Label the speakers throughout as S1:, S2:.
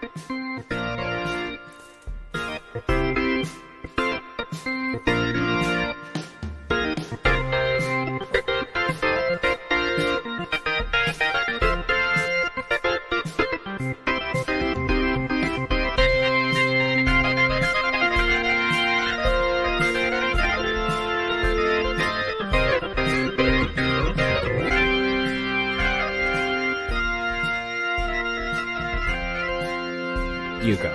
S1: You go.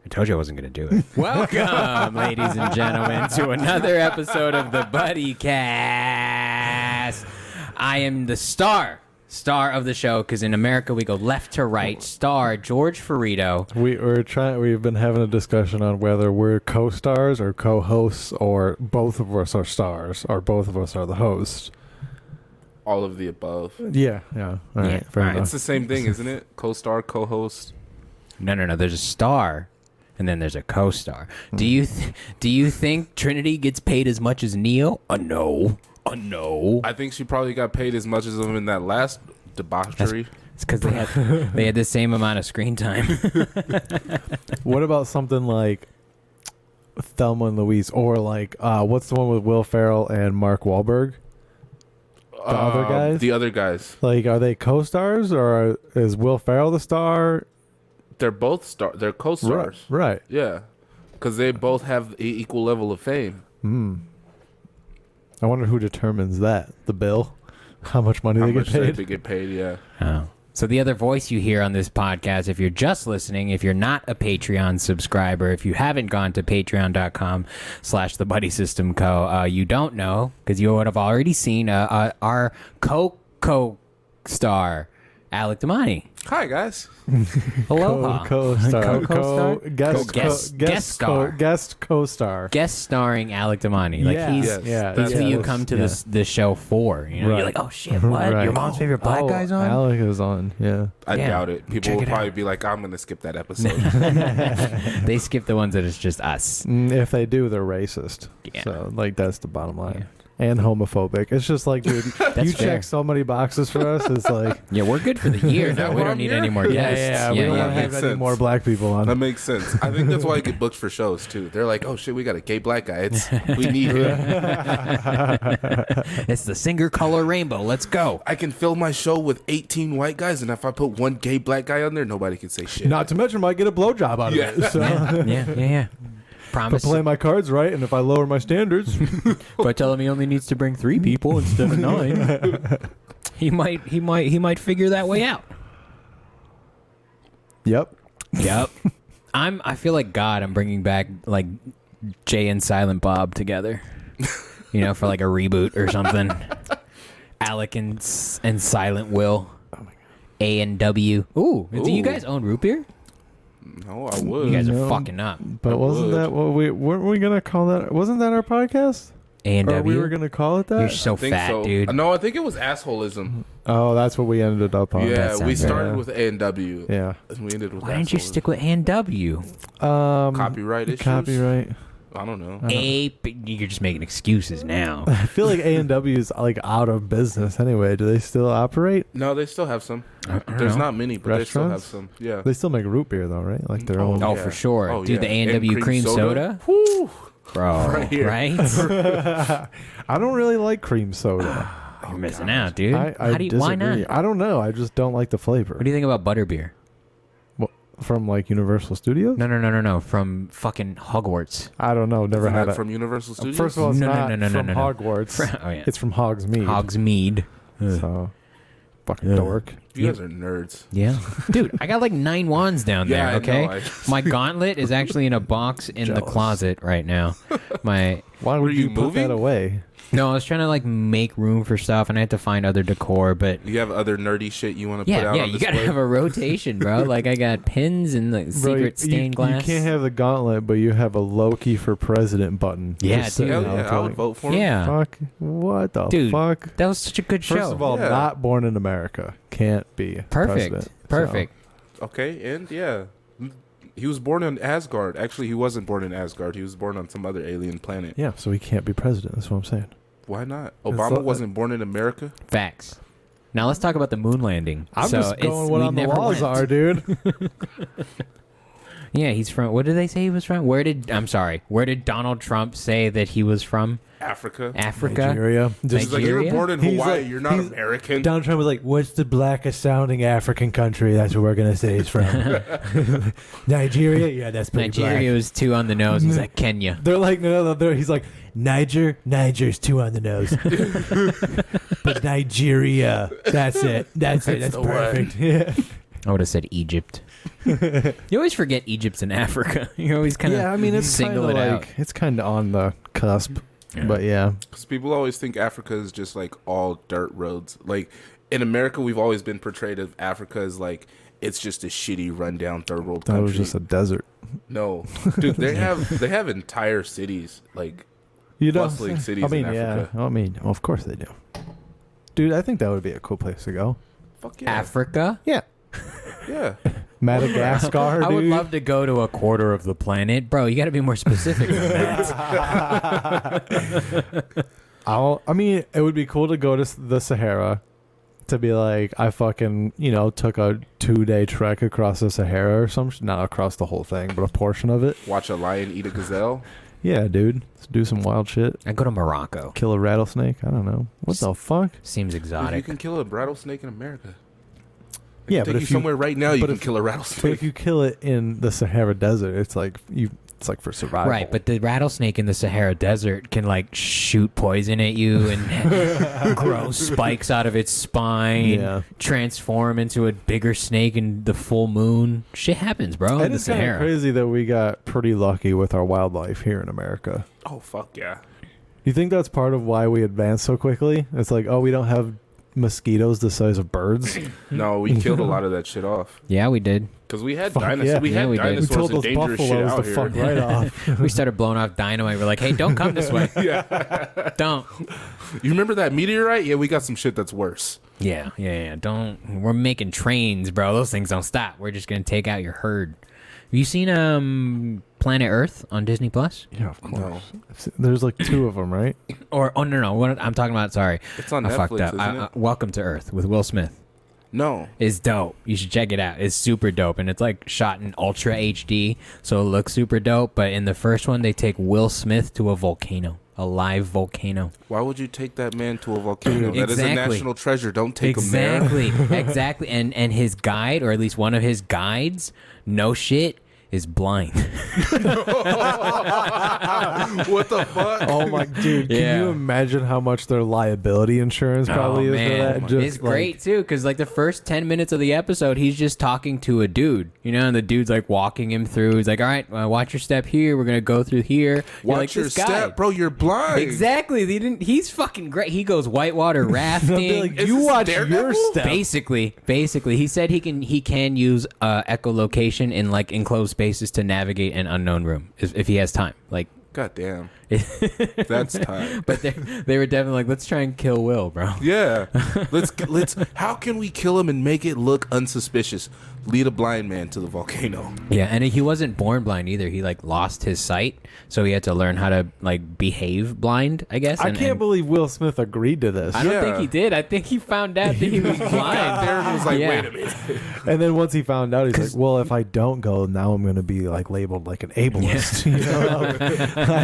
S1: I told you I wasn't going to do it. Welcome, ladies and gentlemen, to another episode of the Buddycast. I am the star of the show, because in America we go left to right. Star George Ferido.
S2: We've been having a discussion on whether we're co-stars or co-hosts, or both of us are stars, or both of us are the host.
S3: All of the above.
S2: Yeah. All right, fair enough.
S3: It's the same thing, isn't it? Co-star, co-host.
S1: No. There's a star, and then there's a co-star. Do you think Trinity gets paid as much as Neo? No.
S3: I think she probably got paid as much as him in that last debauchery.
S1: It's because they had the same amount of screen time.
S2: What about something like Thelma and Louise, or like what's the one with Will Ferrell and Mark Wahlberg? The other guys?
S3: The other guys.
S2: Like, are they co-stars, or is Will Ferrell the star?
S3: They're both They're co-stars.
S2: Right.
S3: Yeah. Because they both have equal level of fame.
S2: I wonder who determines that. The bill? How much money they get paid?
S3: They get paid, yeah.
S1: Oh. So the other voice you hear on this podcast, if you're just listening, if you're not a Patreon subscriber, if you haven't gone to patreon.com/thebuddySystemCo, you don't know, because you would have already seen our co-star, Alec Damani.
S3: Hi, guys.
S1: Aloha.
S2: Co-star.
S1: Guest co-star. Guest starring Alec Damani. Like that's who you come to the show for. You know,
S2: right.
S1: You're like, oh shit, what? Right. Your mom's favorite black guy's on?
S2: Alec is on. Yeah.
S3: I doubt it. People will probably be like, I'm gonna skip that episode.
S1: They skip the ones that it's just us.
S2: If they do, they're racist.
S1: Yeah.
S2: So like that's the bottom line. Yeah. And homophobic. It's just like, dude, you check so many boxes for us. It's like,
S1: yeah, we're good for the year now. We don't need any more guests.
S2: Yeah, we don't have any more black people on.
S3: That makes sense. I think that's why I get booked for shows too. They're like, oh shit, we got a gay black guy. We need him.
S1: It's the Singer Color Rainbow. Let's go.
S3: I can fill my show with 18 white guys, and if I put one gay black guy on there, nobody can say shit.
S2: Not to mention, I might get a blowjob out of it. So.
S1: Yeah. Promise.
S2: If I play my cards right, and if I lower my standards,
S1: if I tell him he only needs to bring 3 people instead of 9, he might figure that way out.
S2: Yep.
S1: I feel like God. I'm bringing back like Jay and Silent Bob together, you know, for like a reboot or something. Alec and Silent Will. Oh my God. A&W. Ooh. Do you guys own root beer?
S3: No, I would.
S1: You guys are fucking up.
S2: But wasn't that what weren't we gonna call that? Wasn't that our podcast?
S1: A&W.
S2: Or we were gonna call it that.
S1: You're so fat, dude.
S3: No, I think it was assholism.
S2: Oh, that's what we ended up on.
S3: Yeah, we started with A&W.
S2: Yeah,
S3: and we ended with.
S1: Why didn't you stick with A&W?
S3: Copyright issues.
S2: Copyright.
S3: I don't know.
S1: You're just making excuses now.
S2: I feel like A&W is like out of business anyway. Do they still operate?
S3: No, they still have some. There's not many, but they still have some. Yeah.
S2: They still make root beer though, right? Like their own.
S1: Oh, yeah. For sure. Oh, dude, the A&W cream soda?
S3: Whew.
S1: Bro, right?
S2: I don't really like cream soda.
S1: You're missing out, dude.
S2: Why not? I don't know. I just don't like the flavor.
S1: What do you think about butterbeer?
S2: From like Universal Studios?
S1: No. From fucking Hogwarts.
S2: I don't know. Never had it.
S3: From Universal Studios?
S2: First of all, it's not from Hogwarts. It's from Hogsmeade.
S1: Hogsmeade.
S2: So, fucking dork.
S3: You guys are nerds.
S1: Yeah. Dude, I got like 9 wands down there, okay?
S3: I know.
S1: My gauntlet is actually in a box in the closet right now.
S2: Why would you put that away?
S1: No, I was trying to like make room for stuff, and I had to find other decor. But
S3: you have other nerdy shit you want to put out.
S1: Yeah, you gotta have a rotation, bro. Like I got pins and the secret stained glass.
S2: You can't have the gauntlet, but you have a Loki for president button.
S1: Yeah, dude.
S3: I would vote for him.
S1: Yeah.
S2: Fuck. What the fuck?
S1: That was such a good show.
S2: First of all, not born in America. Can't be president.
S1: Perfect.
S3: So. Okay, and he was born in Asgard. Actually, he wasn't born in Asgard. He was born on some other alien planet.
S2: Yeah, so he can't be president. That's what I'm saying.
S3: Why not? Obama wasn't born in America?
S1: Facts. Now let's talk about the moon landing.
S2: I'm
S1: So
S2: just
S1: it's-
S2: going what
S1: we
S2: on the
S1: never
S2: laws
S1: went.
S2: are, dude.
S1: Yeah, he's from. What did they say he was from? Where did Donald Trump say that he was from?
S3: Africa.
S1: Africa.
S2: Nigeria.
S3: He's like, you were
S1: Nigeria?
S3: born in
S2: He's
S3: Hawaii.
S2: like-
S3: You're not
S2: he's-
S3: American.
S2: Donald Trump was like, "What's the blackest sounding African country?" That's what we're gonna say he's from. Nigeria. Yeah, that's pretty
S1: Nigeria
S2: black.
S1: was 2 on the nose. He's like Kenya.
S2: They're like, no. He's like, Niger's 2 on the nose, but Nigeria, that's it. That's
S3: the one.
S2: perfect. Yeah.
S1: I would have said Egypt. You always forget Egypt's in Africa. You always kind of
S2: Yeah, I mean, it's kind
S1: single
S2: of
S1: it
S2: like
S1: out.
S2: it's kind of on the cusp,
S1: Yeah.
S2: but yeah.
S3: Because people always think Africa is just like all dirt roads. Like in America, we've always been portrayed of Africa as like it's just a shitty, rundown third world
S2: That
S3: country.
S2: was just a desert.
S3: No, dude, they have entire cities like
S2: You know,
S3: bustling cities
S2: I mean,
S3: in Africa.
S2: yeah. I mean, of course they do. Dude, I think that would be a cool place to go.
S3: Fuck yeah,
S1: Africa.
S2: Yeah.
S3: yeah.
S2: Madagascar,
S1: I would
S2: dude.
S1: love to go to a quarter of the planet, bro. You got to be more specific than that.
S2: I mean, it would be cool to go to the Sahara, to be like, I fucking, took a 2-day trek across the Sahara or some not across the whole thing, but a portion of it.
S3: Watch a lion eat a gazelle.
S2: Yeah, dude. Let's do some wild shit.
S1: I go to Morocco.
S2: Kill a rattlesnake. I don't know. What the fuck?
S1: Seems
S3: Dude, you
S1: exotic.
S3: can kill a rattlesnake in America.
S2: Yeah,
S3: Take
S2: but
S3: you
S2: if you
S3: somewhere right now, you
S2: but
S3: can
S2: if-
S3: kill a
S2: but
S3: rattlesnake.
S2: if you kill it in the Sahara Desert, it's like for survival.
S1: Right, but the rattlesnake in the Sahara Desert can like shoot poison at you and grow spikes out of its spine,
S2: Yeah.
S1: transform into a bigger snake in the full moon. Shit happens, bro.
S2: It
S1: In the
S2: is kind of
S1: Sahara.
S2: crazy that we got pretty lucky with our wildlife here in America.
S3: Oh fuck yeah.
S2: You think that's part of why we advanced so quickly? It's like, oh, we don't have mosquitoes the size of birds.
S3: No, we killed a lot of that shit off
S1: Yeah, we did.
S3: because we had
S2: Fuck
S3: dinosaurs.
S2: yeah.
S3: We
S1: Yeah,
S3: had
S1: we did.
S2: We
S3: dinosaurs
S2: told
S3: and
S2: those
S3: dangerous shit
S2: buffaloes
S3: out
S2: to
S3: here.
S2: fuck right off.
S1: We started blowing off dynamite. We're like, hey, don't come this way.
S3: Yeah.
S1: Don't.
S3: You remember that meteorite? Yeah, we got some shit that's worse.
S1: Yeah. Don't. We're making trains, bro. Those things don't stop. We're just gonna take out your herd. Have you seen Planet Earth on Disney Plus?
S2: Yeah, of course.
S3: No.
S2: There's like 2 of them, right?
S1: Or no. What I'm talking about? Sorry,
S3: It's on
S1: I
S3: Netflix,
S1: fucked up.
S3: isn't it?
S1: Welcome to Earth with Will Smith.
S3: No.
S1: It's dope. You should check it out. It's super dope, and it's like shot in ultra HD, so it looks super dope. But in the first one, they take Will Smith to a volcano, a live volcano.
S3: Why would you take that man to a volcano? That is a
S1: Exactly.
S3: national treasure. Don't take him there.
S1: Exactly. And his guide, or at least one of his guides, no shit, is blind.
S3: What the fuck?
S2: Oh my dude,
S1: Yeah.
S2: can you imagine how much their liability insurance probably
S1: Oh,
S2: is for
S1: man.
S2: that? Just
S1: It's great too, because like the first 10 minutes of the episode, he's just talking to a dude, and the dude's like walking him through. He's like, all right, watch your step here. We're going to go through here. You're
S3: Watch
S1: like,
S3: your
S1: this guy.
S3: step, bro. You're blind.
S1: Exactly. He's fucking great. He goes whitewater
S2: They'll be
S1: rafting.
S2: like,
S3: Is
S2: you
S3: this
S2: watch
S3: Daredevil?
S2: your step.
S1: Basically, he said he can use echolocation in like enclosed spaces to navigate an unknown room if he has time. Like,
S3: God damn. That's time.
S1: but they were definitely like, let's try and kill Will, bro.
S3: Yeah. Let's how can we kill him and make it look unsuspicious? Lead a blind man to the volcano.
S1: Yeah, and he wasn't born blind either. He like lost his sight, so he had to learn how to like behave blind, I guess.
S2: I can't believe Will Smith agreed to this.
S1: I don't
S3: Yeah.
S1: think he did. I think he found out that he was blind.
S3: There was like,
S1: Yeah.
S3: wait a minute.
S2: And then once he found out, he's like, well, if I don't go, now I'm going to be like labeled like an ableist.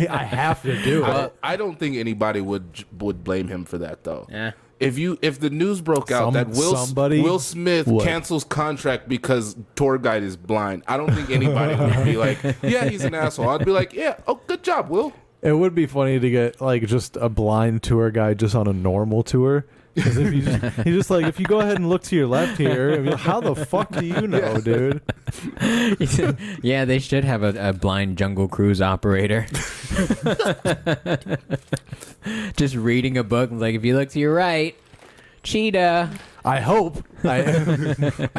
S2: I have to do it.
S3: I don't think anybody would blame him for that though.
S1: Yeah.
S3: If the news broke out that
S2: somebody
S3: Will Smith
S2: would.
S3: cancels contract because tour guide is blind, I don't think anybody would be like, yeah, he's an asshole. I'd be like, yeah, oh, good job, Will.
S2: It would be funny to get like just a blind tour guide just on a normal tour. Because if you just like, if you go ahead and look to your left here, I mean, how the fuck do you know, dude?
S1: Yeah, they should have a blind Jungle Cruise operator. Just reading a book, like if you look to your right, cheetah.
S2: I hope.
S3: I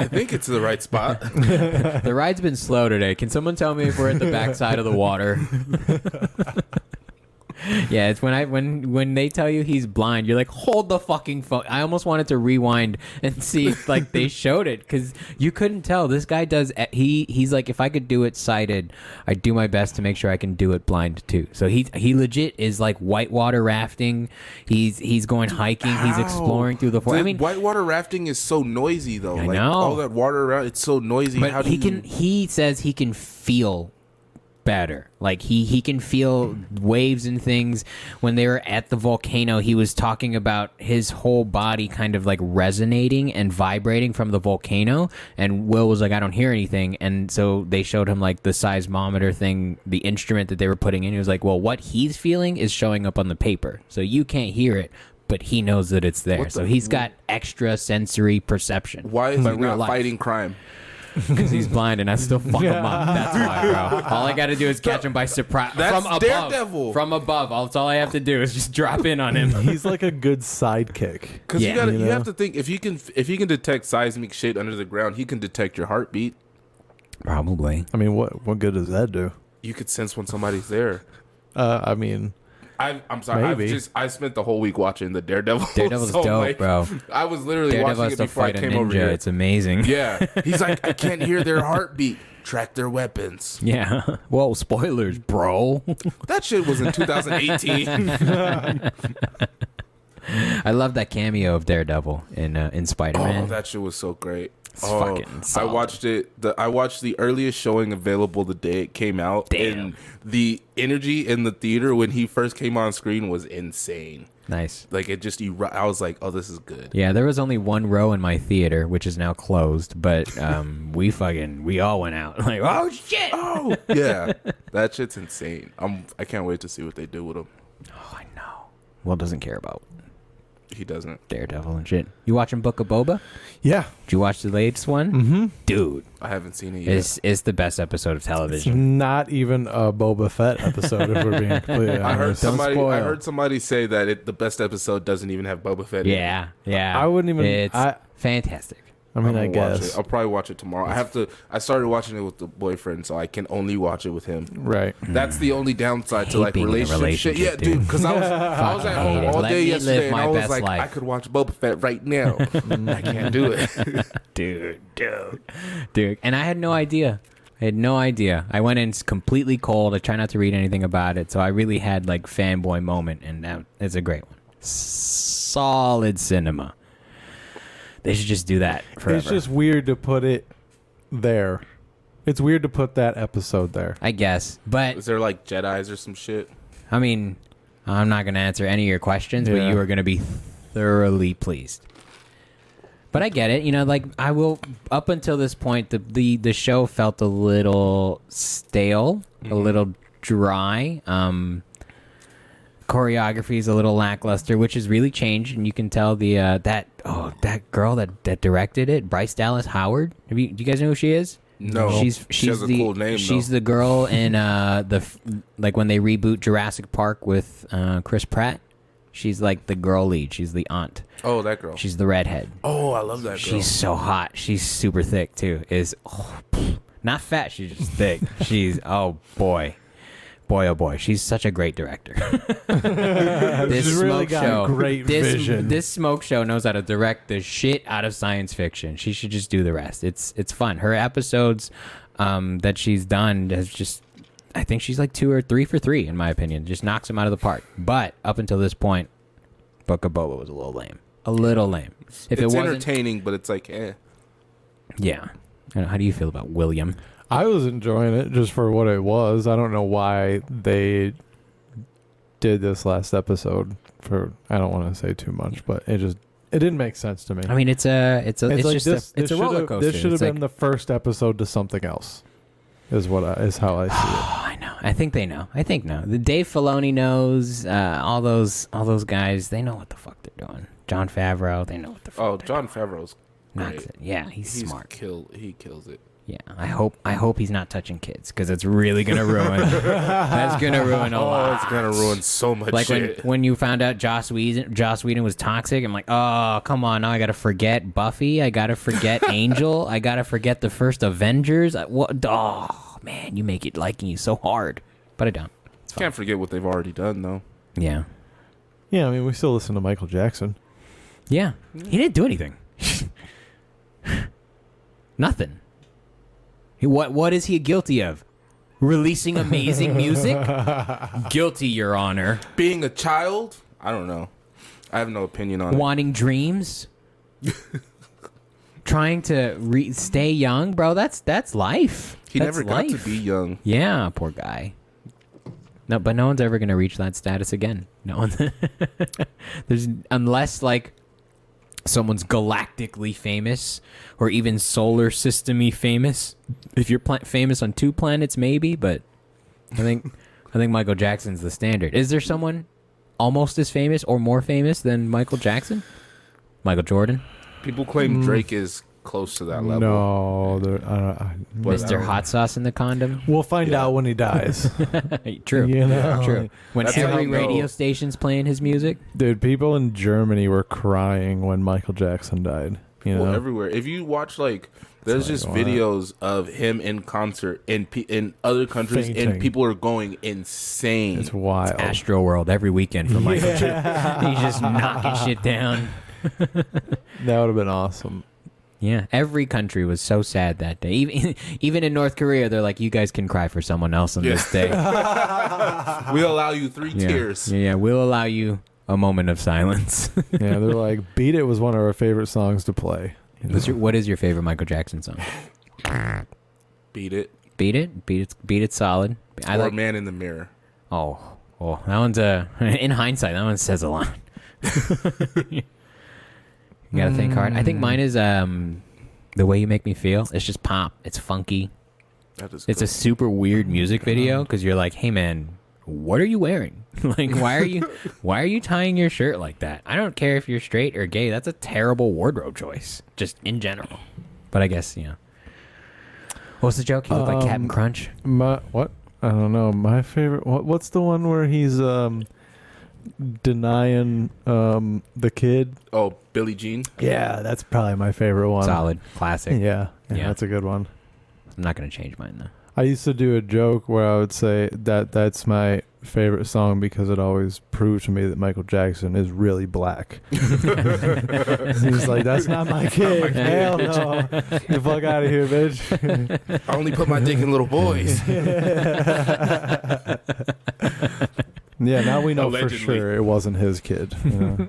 S3: think it's the right spot.
S1: The ride's been slow today. Can someone tell me if we're at the backside of the water? Yeah, it's when they tell you he's blind, you're like, hold the fucking phone. I almost wanted to rewind and see if like they showed it because you couldn't tell. This guy does. He's like, if I could do it sighted, I'd do my best to make sure I can do it blind too. So he legit is like whitewater rafting. He's going hiking. He's exploring through the forest. I mean,
S3: whitewater rafting is so noisy though.
S1: I
S3: like
S1: know.
S3: all that water around, it's so noisy.
S1: But
S3: How do
S1: he says he can feel better. Like he can feel waves and things. When they were at the volcano, he was talking about his whole body kind of like resonating and vibrating from the volcano, and Will was like, I don't hear anything. And so they showed him like the seismometer thing, the instrument that they were putting in. He was like, well, what he's feeling is showing up on the paper, so you can't hear it, but he knows that it's there. So he's got extra sensory perception.
S3: Why is he not fighting crime?
S1: Because he's blind and I still fuck him up. That's why, bro. All I got to do is catch him by surprise.
S3: That's
S1: from above.
S3: Daredevil.
S1: From above. That's all I have to do is just drop in on him.
S2: He's like a good sidekick.
S3: Because
S1: Yeah.
S3: you have to think, if he can detect seismic shit under the ground, he can detect your heartbeat.
S1: Probably.
S2: I mean, what good does that do?
S3: You could sense when somebody's there.
S2: I mean,
S3: I'm sorry.
S2: Maybe.
S3: I spent the whole week watching the Daredevil.
S1: Daredevil's
S3: so,
S1: dope,
S3: like,
S1: bro.
S3: I was literally
S1: Daredevil
S3: watching
S1: has
S3: it
S1: to
S3: before I
S1: fight a
S3: came over
S1: ninja.
S3: here.
S1: It's amazing.
S3: Yeah, he's like, I can't hear their heartbeat. Track their weapons.
S1: Yeah. Well, spoilers, bro.
S3: That shit was in 2018.
S1: I love that cameo of Daredevil in Spider-Man.
S3: Oh, that shit was so great.
S1: It's fucking solid.
S3: I watched it. I watched the earliest showing available the day it came out.
S1: Damn.
S3: And the energy in the theater when he first came on screen was insane.
S1: Nice.
S3: Like it just, I was like, oh, this is good.
S1: Yeah, there was only one row in my theater, which is now closed, but we all went out. Like, oh shit!
S3: Oh yeah, that shit's insane. I can't wait to see what they do with him.
S1: Oh, I know. Will doesn't care about
S3: He doesn't.
S1: Daredevil and shit. You watching Book of Boba?
S2: yeah.
S1: Did you watch the latest one?
S2: Mm-hmm.
S1: Dude,
S3: I haven't seen it yet.
S1: it's the best episode of
S2: It's
S1: television.
S2: not even a Boba Fett episode, if we're being completely honest.
S3: I heard somebody say that the best episode doesn't even have Boba Fett. in it.
S1: Yeah.
S2: I wouldn't even.
S1: It's fantastic.
S2: I mean,
S3: I'm
S2: I
S3: gonna watch
S2: guess.
S3: it. I'll probably watch it tomorrow. I started watching it with the boyfriend, so I can only watch it with him.
S2: Right.
S3: That's the only downside to
S1: Hate
S3: like
S1: being in a
S3: relationship shit. Yeah,
S1: relationship,
S3: dude. Because I was at home all
S1: Let
S3: day
S1: me
S3: yesterday,
S1: live
S3: and
S1: my
S3: I was
S1: best
S3: like,
S1: life.
S3: I could watch Boba Fett right now. I can't do it.
S1: Dude. And I had no idea. I went in completely cold. I try not to read anything about it, so I really had like fanboy moment, and that is a great one. Solid cinema. They should just do that forever.
S2: It's just weird to put it there. It's weird to put that episode there.
S1: I guess, but
S3: Is there like Jedis or some shit?
S1: I mean, I'm not going to answer any of your questions, but
S2: Yeah.
S1: you are going to be thoroughly pleased. But I get it. You know, like I will. Up until this point, the show felt a little stale, a little dry. Choreography is a little lackluster, which has really changed, and you can tell that girl that directed it, Bryce Dallas Howard. Do you guys know who she is?
S3: No,
S1: she's
S3: she has a
S1: the
S3: cool name.
S1: she's
S3: though.
S1: the girl in like when they reboot Jurassic Park with Chris Pratt. She's like the girl lead. She's the aunt.
S3: Oh, that girl.
S1: She's the redhead.
S3: Oh, I love that girl.
S1: She's so hot. She's super thick too. Not fat. She's just thick. She's oh boy. She's such a great director. This
S2: She's really
S1: smoke
S2: got
S1: show,
S2: great vision.
S1: This smoke show knows how to direct the shit out of science fiction. She should just do the rest. It's fun. Her episodes that she's done has just, I think she's like 2 or 3 for 3 in my opinion. Just knocks them out of the park. But up until this point, Book of Boba was a little lame. If it
S3: it's
S1: wasn't
S3: entertaining, but it's like, eh.
S1: Yeah. I don't know, how do you feel about William?
S2: I was enjoying it just for what it was. I don't know why they did this last episode. I don't want to say too much, but it didn't make sense to me.
S1: I mean, it's like just a roller coaster.
S2: This should have
S1: It's
S2: been the first episode to something else. Is how I see it.
S1: I know. I think they know. The Dave Filoni knows. All those guys. They know what the fuck they're doing. John Favreau. They know what the fuck.
S3: Oh,
S1: they're
S3: John
S1: doing.
S3: Favreau's
S1: Knocks
S3: great.
S1: it. Yeah, he's smart.
S3: He kills it.
S1: Yeah, I hope he's not touching kids because it's really gonna ruin. That's gonna ruin a lot.
S3: Oh, it's gonna ruin so much
S1: Like
S3: shit.
S1: when you found out Joss Whedon was toxic, I'm like, oh come on, now I gotta forget Buffy, I gotta forget Angel, I gotta forget the first Avengers. What? Oh man, you make it liking you so hard, but I don't. It's
S3: Can't forget what they've already done, though.
S1: Yeah.
S2: Yeah, I mean, we still listen to Michael Jackson.
S1: Yeah. He didn't do anything. Nothing. What is he guilty of? Releasing amazing music? Guilty, Your Honor.
S3: Being a child? I don't know. I have no opinion on
S1: Wanting dreams? Trying to stay young? Bro, that's life.
S3: He
S1: That's
S3: never got to be young.
S1: Yeah, poor guy. No, but no one's ever going to reach that status again. No one. Unless, like, someone's galactically famous or even solar system-y famous. If you're famous on 2 planets, maybe, but I think Michael Jackson's the standard. Is there someone almost as famous or more famous than Michael Jackson? Michael Jordan?
S3: People claim Drake is close to that level.
S2: No,
S1: Mr. Hot Sauce in the condom?
S2: we'll find out when he dies.
S1: True.
S2: You know,
S1: True.
S2: like-
S1: When
S3: That's how
S1: every
S3: you know.
S1: radio station's playing his music?
S2: Dude, people in Germany were crying when Michael Jackson died. You know,
S3: Well, everywhere. If you watch, like, there's just
S2: like, wow.
S3: videos of him in concert in other countries,
S2: Fainting.
S3: and people are going insane.
S2: it's wild.
S1: Astro World every weekend for Michael Jackson. He's just knocking shit down.
S2: That would have been awesome.
S1: Yeah, every country was so sad that day. Even in North Korea, they're like, "You guys can cry for someone else on this day."
S3: We'll allow you 3
S1: Yeah.
S3: tears.
S1: Yeah, we'll allow you a moment of silence.
S2: Yeah, they're like, "Beat It" was one of our favorite songs to play. You know?
S1: What is your favorite Michael Jackson song?
S3: Beat It.
S1: Beat it, solid. I
S3: Or
S1: like.
S3: Man in the Mirror.
S1: Oh, that one's in hindsight, that one says a lot. You gotta think hard. I think mine is The Way You Make Me Feel. It's just pop. It's funky.
S3: That is
S1: It's a super weird music video because you're like, hey man, what are you wearing? Like, why are you tying your shirt like that? I don't care if you're straight or gay. That's a terrible wardrobe choice, just in general. But I guess, what's the joke? You look like Captain Crunch.
S2: What? I don't know. My favorite. What's the one where he's denying the kid?
S3: Oh, Billie Jean.
S2: Yeah, that's probably my favorite one.
S1: Solid, classic.
S2: Yeah,
S1: Yeah.
S2: that's a good one.
S1: I'm not gonna change mine though.
S2: I used to do a joke where I would say that's my favorite song because it always proved to me that Michael Jackson is really black. He's like, that's not my kid. Hell no. You fuck out of here, bitch.
S3: I only put my dick in little boys.
S2: Yeah, now we know
S3: Allegedly.
S2: for sure it wasn't his kid. You know?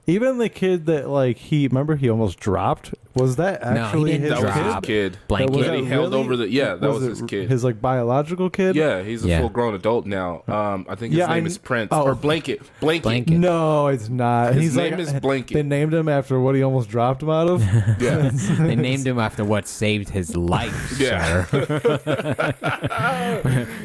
S2: Even the kid that, like, he almost dropped. Was that actually
S1: didn't
S2: his
S3: That was
S2: kid?
S3: his
S1: Drop.
S3: kid.
S1: Blanket.
S2: Was
S3: That he
S2: that
S3: held
S2: really?
S3: over the. Yeah, that was his kid.
S2: His, like, biological kid?
S3: Yeah, he's a
S1: Yeah.
S3: full-grown adult now. I think his
S2: Yeah,
S3: name is Prince
S2: oh.
S3: or Blanket. Blanket.
S2: No, it's not.
S3: His
S2: He's
S3: name
S2: like,
S3: is Blanket.
S2: They named him after what he almost dropped him out of.
S3: Yeah.
S1: They named him after what saved his life.
S3: Yeah.
S1: Sir.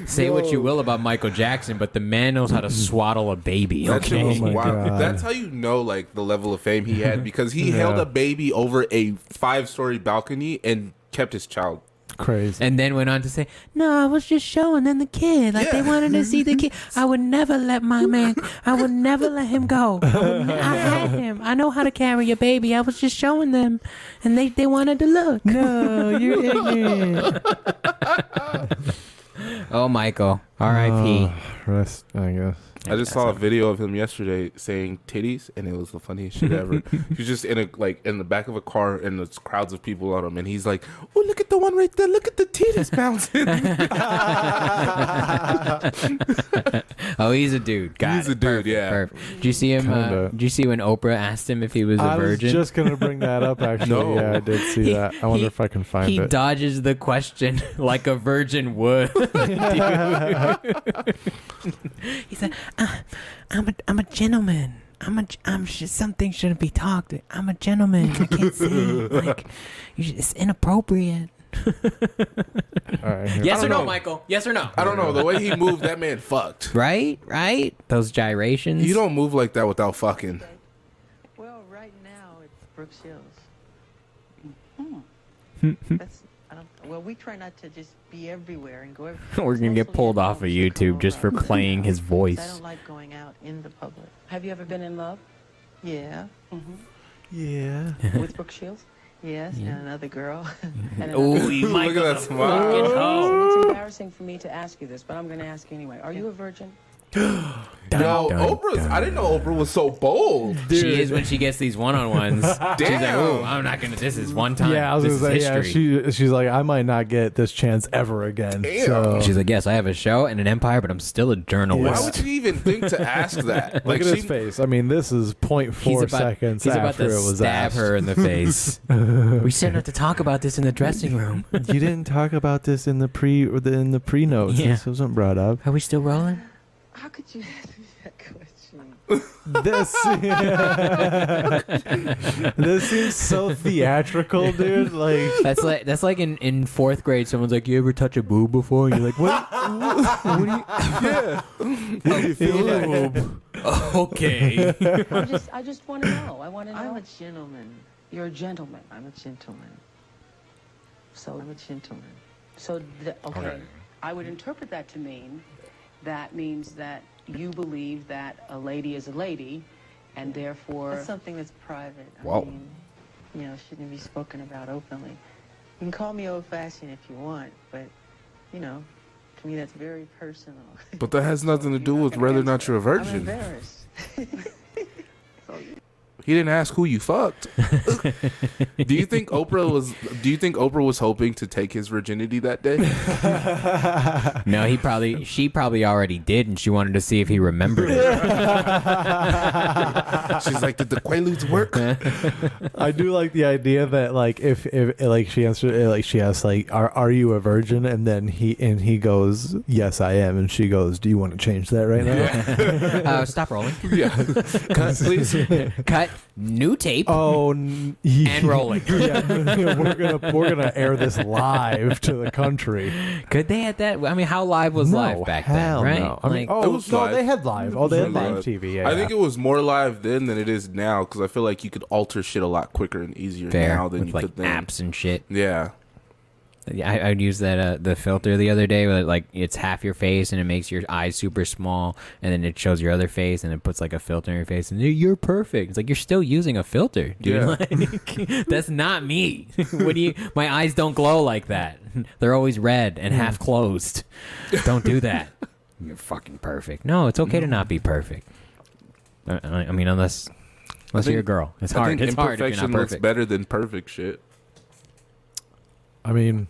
S1: Say what you will about Michael Jackson, but the man knows how to swaddle a baby.
S3: That shit
S1: Okay.
S3: was
S2: Oh my
S3: wild.
S2: God.
S3: That's how you know, like, the level of fame he had because he held a baby over a 5-story balcony and kept his child.
S2: Crazy.
S1: And then went on to say, "No, I was just showing them the kid. Like they
S3: Yeah.
S1: wanted to see the kid. I would never let my man. I would never let him go. I had him. I know how to carry a baby. I was just showing them, and they wanted to look.
S2: No, you're ignorant.
S1: Oh, Michael, R.I.P.
S2: Rest, I guess.
S3: I just saw a video of him yesterday saying titties, and it was the funniest shit ever. He's just in the back of a car, and there's crowds of people on him, and he's like, "Oh, look at the one right there! Look at the titties bouncing!"
S1: Oh, he's a dude. Got
S3: He's
S1: it.
S3: a dude,
S1: Perfect,
S3: yeah.
S1: Perfect. Did you see him?
S2: Kinda.
S1: Did you see when Oprah asked him if he was a
S2: I was
S1: virgin?
S2: just going to bring that up, actually.
S3: No.
S2: Yeah, I did see that. I wonder if I can find
S1: He
S2: it.
S1: dodges the question like a virgin would. He said, "I'm a gentleman. Something shouldn't be talked. I'm a gentleman. I can't say it. Like it's inappropriate."
S2: All right, here.
S1: Yes
S3: I
S1: or
S3: don't
S1: no,
S3: know.
S1: Michael? Yes or no?
S3: I don't know the way he moved. That man fucked.
S1: Right. Those gyrations.
S3: You don't move like that without fucking.
S4: Well, right now it's Brook Shields. Well, we try not to just be everywhere and go everywhere.
S1: We're gonna get pulled off of YouTube just for playing his
S4: I
S1: voice.
S4: don't like going out in the public.
S5: Have you ever been in love?
S4: Yeah.
S2: Yeah.
S5: With Brook Shields?
S4: Yes, and another girl. And
S1: Oh, you might
S3: Look at that smile.
S1: fucking hoe.
S5: It's embarrassing for me to ask you this, but I'm going to ask you anyway. Are you a virgin?
S3: Yo,
S1: Dun,
S3: Oprah's.
S1: dun.
S3: I didn't know Oprah was so bold.
S1: She is when she gets these one-on-ones. She's like,
S3: Damn.
S1: "Oh, I'm not gonna. This is one time.
S2: Yeah, I was
S1: this
S2: gonna
S1: is
S2: say,
S1: history."
S2: she's like, I might not get this chance ever again.
S3: Damn.
S2: So
S1: She's like, "Yes, I have a show and an empire, but I'm still a journalist."
S3: Why would she even think to ask that?
S2: look at his face. I mean, this is 0.4 seconds
S1: he's about
S2: after
S1: to
S2: it was
S1: stab
S2: asked.
S1: her in the face. We said not to talk about this in the dressing room.
S2: You didn't talk about this in the pre notes.
S1: Yeah.
S2: This wasn't brought up.
S1: Are we still rolling?
S4: How could you ask me that question?
S2: This this seems so theatrical, dude. Like
S1: That's like in fourth grade. Someone's like, "You ever touch a boob before?" And you're like, "What? What do you?"
S3: Yeah.
S2: how do you feel
S1: Boob. Okay.
S5: I just want to know. I want to know.
S4: I'm a gentleman.
S5: You're a gentleman.
S4: I'm a gentleman.
S5: So,
S4: I'm a gentleman.
S5: okay. I would interpret that to mean that means that you believe that a lady is a lady, and therefore...
S4: That's something that's private.
S1: Whoa.
S4: I mean, shouldn't be spoken about openly. You can call me old-fashioned if you want, but, to me that's very personal.
S3: But that has nothing to do with whether or not you're a
S4: I'm
S3: virgin.
S4: embarrassed.
S3: He didn't ask who you fucked. Do you think Oprah was hoping to take his virginity that day?
S1: No, she probably already did, and she wanted to see if he remembered it.
S3: She's like, did the Quaaludes work?
S2: I do like the idea that like if like she answered like she asks like are you a virgin, and then he goes, yes I am, and she goes, do you want to change that right now?
S1: Stop rolling.
S3: Yeah.
S1: Cut, please. Cut. New tape.
S2: Oh,
S1: And rolling.
S2: Yeah, we're gonna air this live to the country.
S1: Could they had that? I mean, how live was live back then,
S2: hell
S1: right?
S2: no. I mean,
S3: It was live.
S2: they had live. Oh, they had
S3: Really
S2: live
S3: live.
S2: TV. Yeah,
S3: I think it was more live then than it is now, because I feel like you could alter shit a lot quicker and easier
S1: fair
S3: now than
S1: with
S3: you
S1: like
S3: could then.
S1: apps and shit.
S3: Yeah.
S1: Yeah, I'd use that the filter the other day where like it's half your face and it makes your eyes super small, and then it shows your other face and it puts like a filter in your face and you're perfect. It's like you're still using a filter, dude.
S3: Yeah.
S1: Like, that's not me. What do you? My eyes don't glow like that. They're always red and half closed. Don't do that. You're fucking perfect. No, it's okay to not be perfect. I mean, unless you're a girl, it's
S3: I
S1: hard.
S3: think
S1: It's hard if you're
S3: imperfection
S1: not
S3: looks
S1: perfect.
S3: better than perfect shit.
S2: I mean,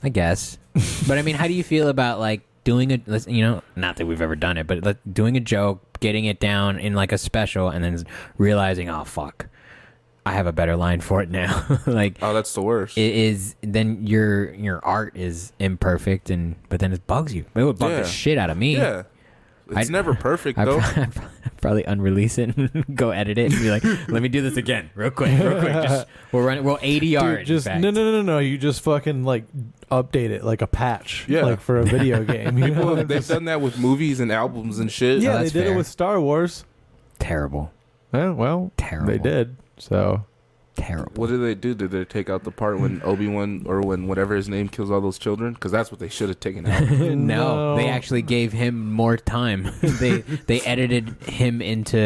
S1: I guess. But I mean, how do you feel about like doing not that we've ever done it, but like doing a joke, getting it down in like a special, and then realizing, oh fuck, I have a better line for it now. Like,
S3: Oh, that's the worst.
S1: it is. Then your art is imperfect, but then it bugs you. It would bug
S3: Yeah.
S1: the shit out of me.
S3: Yeah. It's never perfect,
S1: I
S3: though.
S1: probably unrelease it and go edit it and be like, let me do this again real quick. Just, we'll 80 yards.
S2: dude, just no. You just fucking like update it like a patch,
S3: Yeah.
S2: like for a video game. You know?
S3: They've done that with movies and albums and shit.
S2: Yeah, they
S1: that's
S2: did
S1: fair.
S2: it with Star Wars.
S1: Terrible.
S2: Yeah, well,
S1: Terrible.
S2: they did. So
S1: Terrible.
S3: What did they do? Did they take out the part when Obi-Wan or when whatever his name kills all those children? Because that's what they should have taken out.
S1: No, they actually gave him more time. they edited him into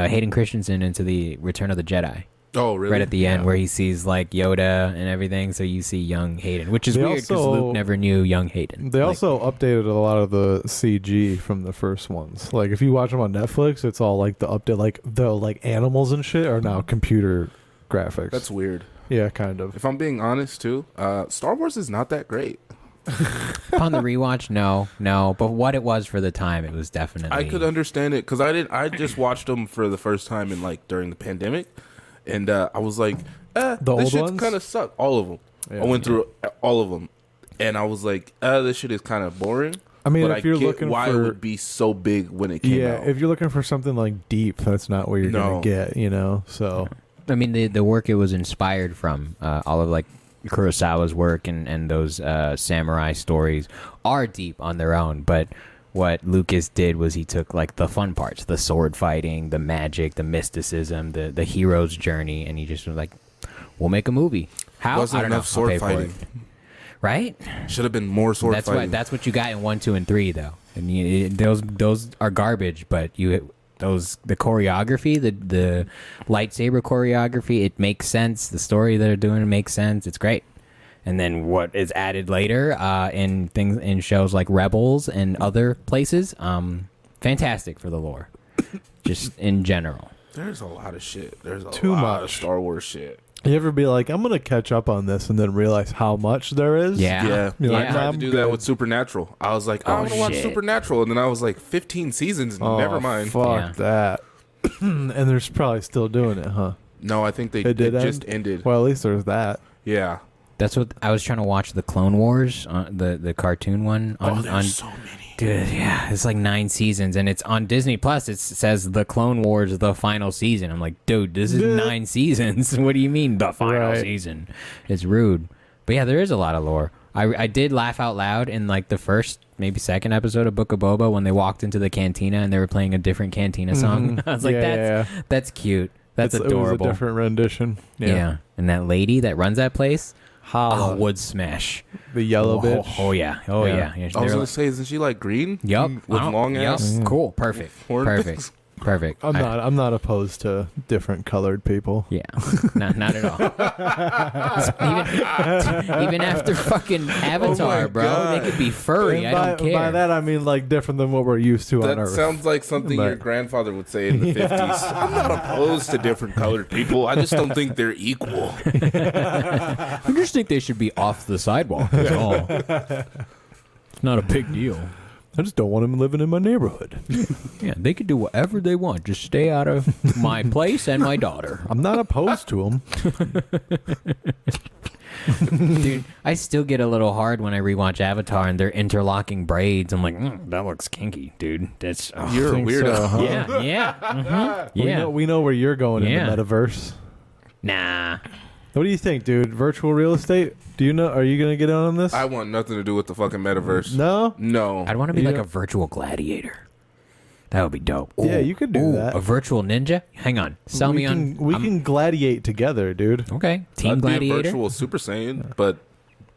S1: Hayden Christensen into the Return of the Jedi.
S3: Oh, really?
S1: Right at the end,
S2: Yeah.
S1: where he sees like Yoda and everything, so you see young Hayden, which is
S2: They
S1: weird because
S2: also-
S1: Luke never knew young Hayden.
S2: They
S1: Like,
S2: also updated a lot of the CG from the first ones. Like if you watch them on Netflix, it's all like the update, like the like animals and shit are now computer graphics.
S3: That's weird.
S2: Yeah, kind of.
S3: If I'm being honest, too, Star Wars is not that great.
S1: upon the rewatch, no, but what it was for the time, it was definitely.
S3: I could understand it because I just watched them for the first time in like during the pandemic, and I was like,
S2: The
S3: this
S2: old
S3: shit
S2: ones?
S3: kind of suck. All of them.
S2: Yeah.
S3: I went through all of them, and I was like, this shit is kind of boring.
S2: I mean,
S3: but
S2: if you're
S3: get
S2: looking
S3: why
S2: for
S3: it would be so big when it came
S2: yeah,
S3: out.
S2: if you're looking for something like deep, that's not what you're
S3: No.
S2: gonna get. You know, so
S1: I mean, the work it was inspired from, all of like Kurosawa's work and those samurai stories are deep on their own. But what Lucas did was he took like the fun parts, the sword fighting, the magic, the mysticism, the hero's journey, and he just was like, "We'll make a movie." How?
S3: Wasn't
S1: I don't know.
S3: enough
S1: I'll pay
S3: sword
S1: for it.
S3: fighting.
S1: Right?
S3: Should have been more sword
S1: That's
S3: fighting.
S1: what you got in 1, 2, and 3, though. And those are garbage, but the choreography, the lightsaber choreography, it makes sense. The story they're doing makes sense. It's great. And then what is added later in shows like Rebels and other places, fantastic for the lore, just in general.
S3: There's a lot of shit. There's a
S2: Too
S3: lot of
S2: much
S3: Star Wars shit.
S2: You ever be like, I'm gonna catch up on this, and then realize how much there is?
S1: Yeah.
S2: You're
S3: I
S2: like,
S3: tried
S2: "Nah,
S3: to do
S2: I'm
S3: that
S2: good."
S3: with Supernatural. I was like,
S1: Oh,
S3: I want to watch
S1: shit.
S3: Supernatural, and then I was like, 15 seasons.
S2: Oh,
S3: Never mind.
S2: Fuck that. And they're probably still doing it, huh?
S3: No, I think
S2: It did
S3: just
S2: end?
S3: ended.
S2: Well, at least there's that.
S3: Yeah.
S1: That's what I was trying to watch, the Clone Wars, the cartoon one.
S3: There's so many.
S1: Dude, yeah, it's like 9 seasons, and it's on Disney Plus. It says the Clone Wars, the final season. I'm like, dude, this is 9 seasons. What do you mean the final
S2: Right.
S1: season? It's rude. But yeah, there is a lot of lore. I did laugh out loud in like the first, maybe second episode of Book of Boba when they walked into the cantina and they were playing a different cantina song. I was like, that's cute. That's adorable.
S2: It was a different rendition.
S1: Yeah. And that lady that runs that place,
S2: Holla.
S1: would smash.
S2: The yellow bitch.
S1: Oh yeah. Oh
S2: Yeah.
S1: yeah.
S3: I was going to say, isn't she like green?
S1: Yup.
S3: With long ass?
S1: Cool. Perfect.
S3: Horn
S1: Perfect.
S3: things?
S1: Perfect.
S2: I'm not opposed to different colored people.
S1: Yeah. Not at all. even after fucking Avatar, bro.
S3: God.
S1: They could be furry.
S2: And
S1: I don't care.
S2: by that I mean like different than what we're used to on
S3: That
S2: Earth.
S3: sounds like something your
S2: But-
S3: grandfather would say in the 50s. I'm not opposed to different colored people. I just don't think they're equal.
S1: I just think they should be off the sidewalk. That's all. It's not a big deal.
S2: I just don't want them living in my neighborhood.
S1: Yeah, they could do whatever they want. Just stay out of my place and my daughter.
S2: I'm not opposed to them.
S1: Dude, I still get a little hard when I rewatch Avatar and they're interlocking braids. I'm like, that looks kinky, dude. That's
S3: You're a
S2: Think
S3: weirdo.
S2: so, huh?
S1: yeah.
S2: We know where you're going
S1: Yeah.
S2: in the metaverse.
S1: Nah.
S2: What do you think, dude? Virtual real estate? Do you know? Are you gonna get on this?
S3: I want nothing to do with the fucking metaverse.
S2: No.
S3: No.
S1: I'd want to be
S2: You
S1: like
S2: know-
S1: a virtual gladiator. That would be dope.
S2: Yeah, you could do that.
S1: A virtual ninja? Hang on. Sell me on.
S2: We can gladiate together, dude.
S1: Okay. Team
S3: I'd be a
S1: gladiator?
S3: virtual Super Saiyan, but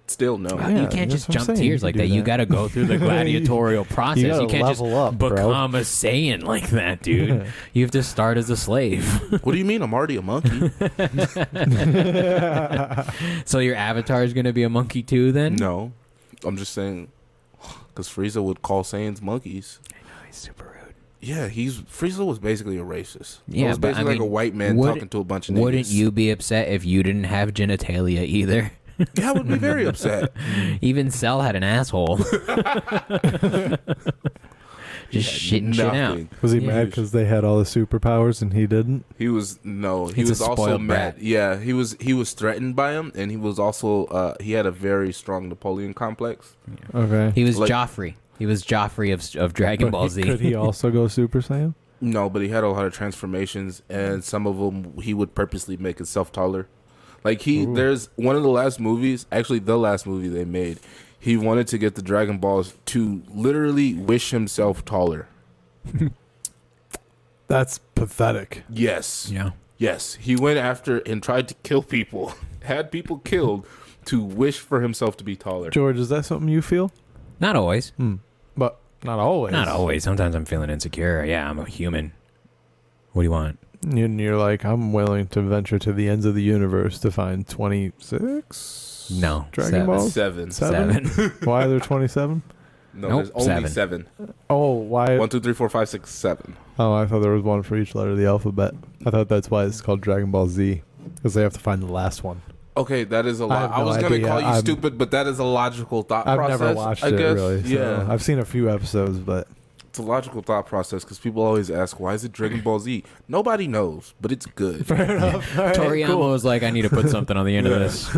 S3: still no.
S1: You
S2: Yeah,
S1: can't
S2: that's
S1: just
S2: what I'm
S1: jump
S2: saying.
S1: tiers
S2: You
S1: like
S2: can
S1: that.
S2: do
S1: You
S2: that.
S1: got to go through the gladiatorial process.
S2: gotta
S1: You can't just
S2: level up, bro.
S1: become a Saiyan like that, dude. You have to start as a slave.
S3: What do you mean? I'm already a monkey.
S1: So your avatar is going to be a monkey too then?
S3: No. I'm just saying, because Frieza would call Saiyans monkeys.
S1: He's super rude.
S3: Yeah, Frieza was basically a racist.
S1: Yeah,
S3: it was
S1: but I
S3: basically like
S1: mean,
S3: a white man talking to a bunch of niggas.
S1: Wouldn't you be upset if you didn't have genitalia either?
S3: Yeah, I would be very upset.
S1: Even Cell had an asshole. Just shitting shit out.
S3: Nothing.
S2: Was he
S1: Yeah.
S2: mad because they had all the superpowers and he didn't?
S3: He was
S1: He's
S3: was
S1: a
S3: also
S1: spoiled
S3: mad.
S1: brat.
S3: Yeah, he was threatened by him, and he was also he had a very strong Napoleon complex.
S2: Okay.
S1: He was
S3: Like-
S1: Joffrey. He was Joffrey of Dragon Ball Z.
S2: Could he also go Super Saiyan?
S3: No, but he had a lot of transformations, and some of them he would purposely make himself taller. Like there's one of the last movies, actually the last movie they made. He wanted to get the Dragon Balls to literally wish himself taller.
S2: That's pathetic.
S3: Yes.
S1: Yeah.
S3: Yes. He went after and tried to kill people, had people killed to wish for himself to be taller.
S2: George, is that something you feel?
S1: Not always.
S2: But not always.
S1: Not always. Sometimes I'm feeling insecure. Yeah, I'm a human. What do you want?
S2: And you're like, I'm willing to venture to the ends of the universe to find 26
S1: No.
S2: Dragon
S1: 7.
S2: Balls?
S3: Seven.
S1: Seven.
S2: Why are there 27?
S3: No,
S1: Nope,
S3: there's only seven.
S2: Oh, why?
S3: 1, 2, 3, 4, 5, 6, 7.
S2: Oh, I thought there was one for each letter of the alphabet. I thought that's why it's called Dragon Ball Z, because they have to find the last one.
S3: Okay, that is a
S2: I
S3: lot.
S2: have
S3: I
S2: no
S3: was gonna
S2: idea.
S3: call you
S2: I'm-
S3: stupid, but that is a logical thought
S2: I've
S3: process.
S2: never watched
S3: I
S2: it
S3: guess.
S2: really. So
S3: Yeah,
S2: I've seen a few episodes, but
S3: it's a logical thought process because people always ask, "Why is it Dragon Ball Z?" Nobody knows, but it's good.
S2: fair enough.
S1: Toriyama was like, I need to put something on the end of this.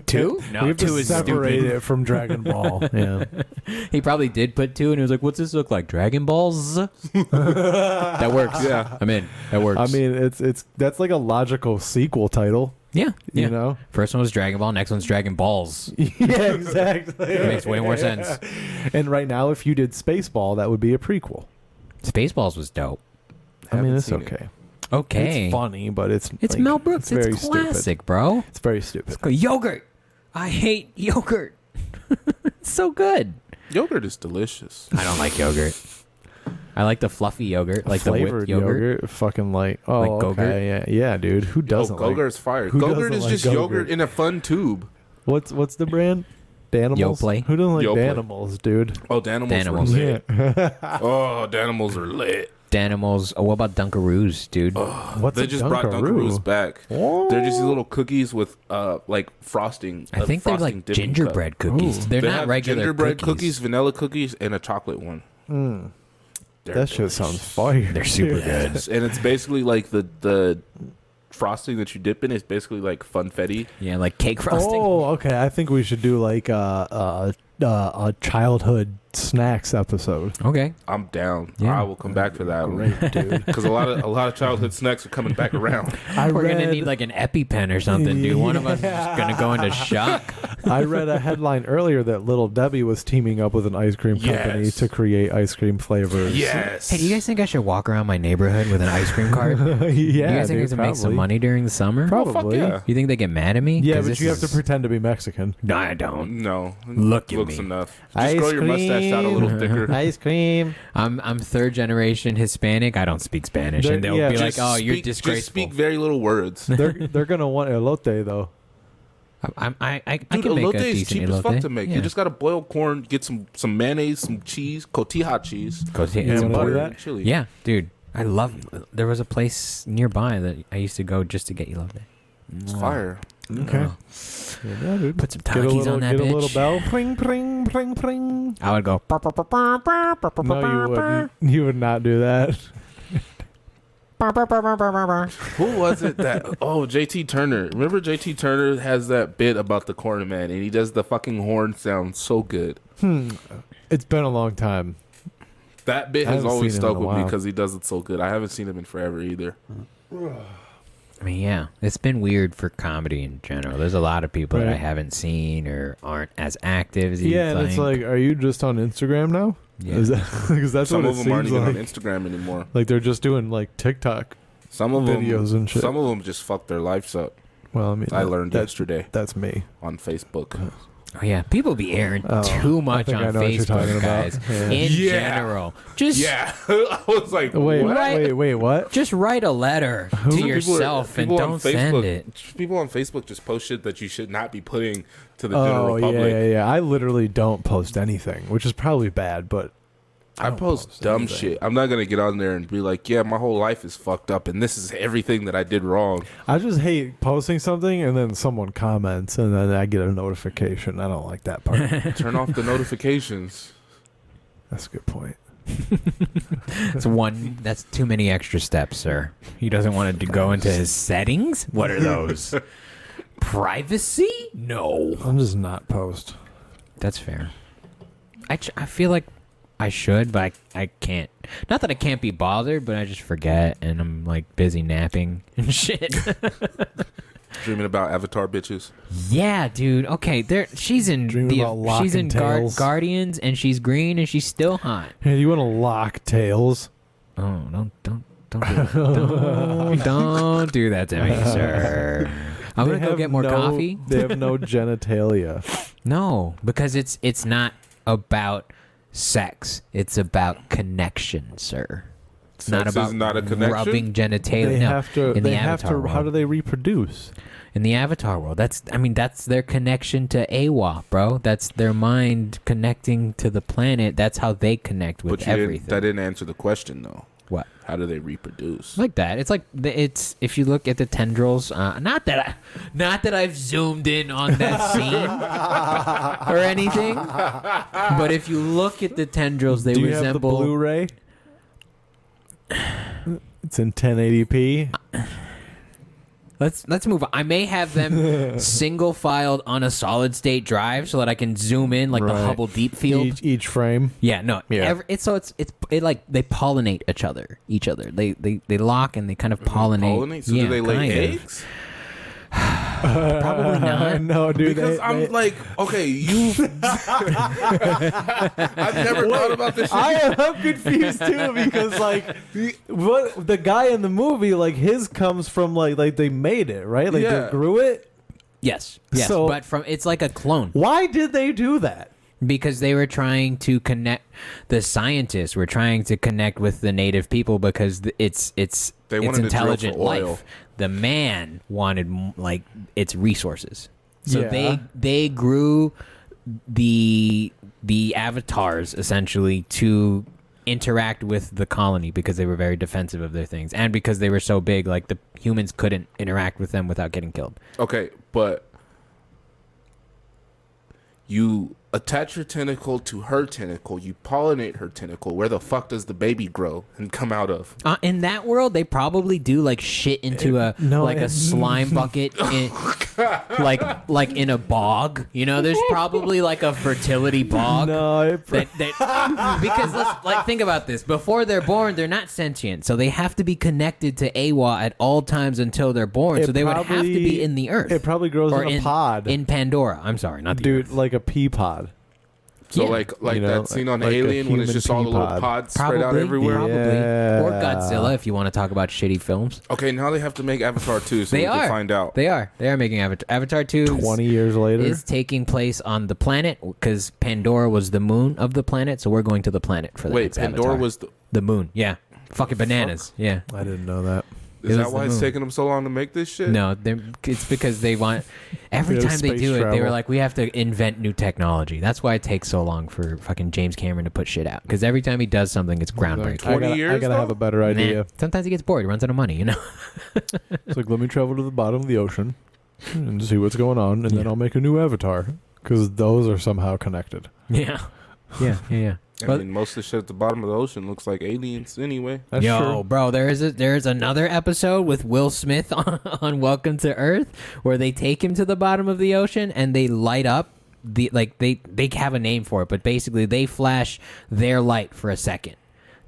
S1: 2? No,
S2: we have
S1: 2
S2: to
S1: is
S2: separate
S1: stupid.
S2: it from Dragon Ball. Yeah.
S1: He probably did put 2, and he was like, what's this look like? Dragon Balls? That works.
S3: Yeah.
S1: I'm in. That works.
S2: I mean, it's that's like a logical sequel title.
S1: yeah.
S2: You know?
S1: First one was Dragon Ball. Next one's Dragon Balls.
S2: Yeah, exactly.
S1: It makes way more sense.
S2: And right now, if you did Spaceball, that would be a prequel.
S1: Spaceballs was dope.
S2: I mean,
S3: Haven't
S2: it's
S3: seen it.
S2: okay.
S1: Okay.
S2: It's funny, but it's
S1: It's
S2: like,
S1: Mel Brooks. It's,
S2: very
S1: classic,
S2: stupid.
S1: bro.
S2: It's very stupid.
S1: Yogurt. I hate yogurt. It's so good.
S3: Yogurt is delicious.
S1: I don't like yogurt. I like the fluffy yogurt, like the
S2: flavored
S1: whipped yogurt.
S2: Fucking like
S1: Gogurt?
S2: okay, yeah, dude. Who doesn't like
S3: Gogurt's fire.
S2: who
S3: Gogurt
S2: doesn't
S3: is
S2: like
S3: just
S2: Gogurt?
S3: yogurt in a fun tube.
S2: What's the brand? Danimals.
S1: Yoplait.
S2: Who doesn't like
S3: Yoplait.
S2: Danimals, dude?
S3: Oh, Danimals
S1: Danimals.
S3: were lit.
S2: Yeah.
S3: Oh, Danimals are lit.
S1: Danimals. Oh, what about Dunkaroos, dude?
S2: What's
S3: They
S2: a
S3: just brought
S2: Dunkaroo?
S3: Dunkaroos back.
S2: Oh.
S3: They're just these little cookies with like frosting.
S1: I think they're
S3: frosting
S1: like
S3: dipping
S1: gingerbread
S3: cup.
S1: cookies.
S2: Ooh.
S1: They're
S3: They
S1: not
S3: have
S1: regular
S3: gingerbread cookies, vanilla cookies, and a chocolate one. They're
S2: That shit
S3: delicious.
S2: sounds fire.
S1: They're super good.
S3: Yes, and it's basically like the frosting that you dip in is basically like funfetti.
S1: Yeah, like cake frosting.
S2: Oh, okay. I think we should do like a childhood snacks episode.
S1: Okay.
S3: I'm down.
S1: Yeah.
S3: I will come back for that one,
S2: Great, dude.
S3: because a lot of childhood snacks are coming back around.
S1: We're gonna need like an EpiPen or something, dude. One of us is just gonna go into shock.
S2: I read a headline earlier that Little Debbie was teaming up with an ice cream company
S3: Yes.
S2: to create ice cream flavors.
S3: Yes.
S1: Hey, do you guys think I should walk around my neighborhood with an ice cream cart?
S2: yeah,
S1: Do you guys think I
S2: dude,
S1: can make some
S2: probably.
S1: money during the summer?
S2: Probably.
S3: Oh, fuck yeah.
S1: You think they get mad at me?
S2: Yeah,
S1: 'Cause
S2: but
S1: this
S2: you have to
S1: is-
S2: pretend to be Mexican.
S1: No, I don't.
S3: No.
S1: Look at
S3: Looks
S1: me.
S3: enough. Just
S2: Ice
S3: grow your mustache out a little
S2: cream.
S3: thicker.
S2: Ice cream.
S1: I'm third generation Hispanic. I don't speak Spanish, and they'll
S2: Yeah,
S1: be like,
S3: Just
S1: "Oh, you're
S3: speak-
S1: disgraceful."
S3: Just speak very little words.
S2: They're gonna want elote though.
S1: I
S3: Dude,
S1: can make
S3: elote
S1: a
S3: is
S1: decent
S3: cheap as fuck
S1: elote.
S3: to make.
S1: Yeah.
S3: You just gotta boil corn, get some mayonnaise, some cheese, cotija cheese,
S1: Cotija,
S2: You
S3: and
S2: wanna do
S3: butter
S2: that?
S3: and chili.
S1: Yeah, dude, I love. There was a place nearby that I used to go just to get elote.
S3: It's fire.
S2: Okay. Yeah, dude.
S1: Put some
S2: Get a
S1: Takis
S2: little,
S1: on that
S2: get a little
S1: bitch.
S2: bell. Pring, pring, pring, pring.
S1: I would go.
S2: No, you wouldn't. You would not do that.
S3: Who was it that? Oh, JT Turner. Remember JT Turner has that bit about the corn man, and he does the fucking horn sound so good.
S2: It's been a long time.
S3: That bit
S2: I
S3: has
S2: haven't
S3: always
S2: seen him in
S3: stuck
S2: a
S3: with me
S2: while.
S3: because he does it so good. I haven't seen him in forever either.
S1: I mean, yeah, it's been weird for comedy in general. There's a lot of people that I
S2: Right.
S1: haven't seen or aren't as active as you
S2: Yeah, and
S1: think.
S2: it's like, are you just on Instagram now?
S1: Yeah.
S2: Is that because that's
S3: Some
S2: what
S3: of
S2: it
S3: them aren't
S2: seems
S3: even
S2: like?
S3: on Instagram anymore.
S2: Like they're just doing like TikTok
S3: Some of them
S2: videos and shit.
S3: Some of them just fuck their lives up.
S2: Well, I mean,
S3: I learned yesterday
S2: That's me.
S3: on Facebook.
S1: Oh yeah, people be airing
S2: Oh,
S1: too much
S2: I think I
S1: on
S2: know what you're talking
S1: Facebook,
S2: about.
S1: guys.
S2: Yeah.
S1: In
S3: Yeah.
S1: general, just
S3: Yeah, I was like,
S2: Wait,
S3: what?
S2: wait, what?
S1: just write a letter to
S3: People are-
S1: yourself and
S3: people on
S1: don't send
S3: Facebook-
S1: it.
S3: People on Facebook just post shit that you should not be putting to the
S2: Oh
S3: general
S2: yeah,
S3: public.
S2: yeah. I literally don't post anything, which is probably bad, but
S3: I
S2: don't
S3: post dumb
S2: anything.
S3: shit. I'm not gonna get on there and be like, yeah, my whole life is fucked up, and this is everything that I did wrong.
S2: I just hate posting something and then someone comments and then I get a notification. I don't like that part.
S3: Turn off the notifications.
S2: That's a good point.
S1: That's too many extra steps, sir. He doesn't want to go into his settings. What are those? Privacy? No.
S2: I'm just not post.
S1: That's fair. I feel like I should, but I can't. Not that I can't be bothered, but I just forget, and I'm like busy napping and shit.
S3: Dreaming about Avatar bitches.
S1: Yeah, dude. Okay, she's in
S2: Dreaming about Lock
S1: she's in
S2: and Tails.
S1: Guardians, and she's green, and she's still hot.
S2: Hey, you want to lock tails?
S1: Oh, don't do that to me, sir. I'm
S2: They
S1: gonna go
S2: have
S1: get more
S2: no-
S1: coffee.
S2: They have no genitalia.
S1: No, because it's not about sex. It's about connection, sir. It's not
S3: Sex
S1: about
S3: is not a connection?
S1: rubbing genitalia.
S2: They
S1: No,
S2: have to.
S1: in
S2: They
S1: the
S2: have
S1: Avatar
S2: to. How
S1: world.
S2: do they reproduce?
S1: In the Avatar world, that's their connection to Awa, bro. That's their mind connecting to the planet. That's how they connect with
S3: But you
S1: everything.
S3: that didn't answer the question though.
S1: What?
S3: How do they reproduce?
S1: Like that. It's like it's if you look at the tendrils. Not that I've zoomed in on that scene or anything. But if you look at the tendrils, they
S2: Do you have the
S1: resemble.
S2: Blu-ray? It's in 1080p.
S1: Let's move on. I may have them single filed on a solid state drive so that I can zoom in like the
S2: Right.
S1: Hubble Deep Field.
S2: Each frame.
S1: Yeah, no.
S2: Yeah.
S1: It's like they pollinate each other. They lock and they kind of pollinate.
S3: Pollinate? So
S1: yeah,
S3: do they lay
S1: kind of.
S3: eggs?
S1: Probably not.
S2: No, dude.
S3: Because I'm like, okay, you. I've never thought about this shit.
S2: I'm confused too because like what the guy in the movie like his comes from like they made it right like
S3: Yeah.
S2: they grew it.
S1: Yes.
S2: So-
S1: but it's like a clone.
S2: Why did they do that?
S1: Because they were trying to connect. The scientists were trying to connect with the native people because it's
S3: wanted to drill
S1: intelligent
S3: for oil.
S1: life. The man wanted like its resources, so
S2: Yeah.
S1: they grew the avatars essentially to interact with the colony because they were very defensive of their things, and because they were so big, like the humans couldn't interact with them without getting killed.
S3: Okay, but you attach your tentacle to her tentacle. You pollinate her tentacle. Where the fuck does the baby grow and come out of?
S1: In that world, they probably do like shit into a slime bucket, like in a bog. You know, there's probably like a fertility bog.
S2: No,
S1: Because let's think about this. Before they're born, they're not sentient, so they have to be connected to AWA at all times until they're born. So they would have to be in the earth.
S2: It probably grows
S1: or
S2: in a pod.
S1: in Pandora. I'm sorry, not the
S2: Dude,
S1: Earth.
S2: like a pea pod.
S3: So
S1: Yeah.
S3: like
S2: You know,
S3: that scene on
S2: like a
S3: Alien when it's
S2: human
S3: just all the
S2: pea
S3: little
S2: pod.
S3: pods spread out
S1: Probably,
S3: everywhere.
S1: probably.
S2: Yeah.
S1: Or Godzilla, if you want to talk about shitty films.
S3: Okay, now they have to make Avatar 2 so
S1: They
S3: we
S1: are.
S3: can find out.
S1: They are making Avatar. Avatar 2
S2: 20 years later.
S1: is taking place on the planet because Pandora was the moon of the planet, so we're going to the planet for the
S3: Wait,
S1: next
S3: Pandora
S1: Avatar.
S3: was
S1: the moon. Yeah, fucking bananas. Yeah.
S2: I didn't know that.
S3: Is
S1: It
S3: that
S1: was
S3: why
S1: the
S3: it's
S1: moon.
S3: taking them so long to make this shit?
S1: No, it's because they want. Every
S2: Yeah,
S1: time they
S2: space
S1: do it, they were
S2: travel.
S1: like, we have to invent new technology. That's why it takes so long for fucking James Cameron to put shit out. Because every time he does something, it's groundbreaking.
S3: 20
S2: I gotta
S3: years,
S2: have
S3: though?
S2: a better idea.
S1: Nah. Sometimes he gets bored. He runs out of money, you know?
S2: It's like, let me travel to the bottom of the ocean and see what's going on, and then I'll make a new avatar. Because those are somehow connected.
S1: Yeah. Yeah.
S3: I mean, most of the shit at the bottom of the ocean looks like aliens anyway.
S2: That's
S1: Yo,
S2: true.
S1: bro, there's another episode with Will Smith on Welcome to Earth where they take him to the bottom of the ocean and they light up they have a name for it, but basically they flash their light for a second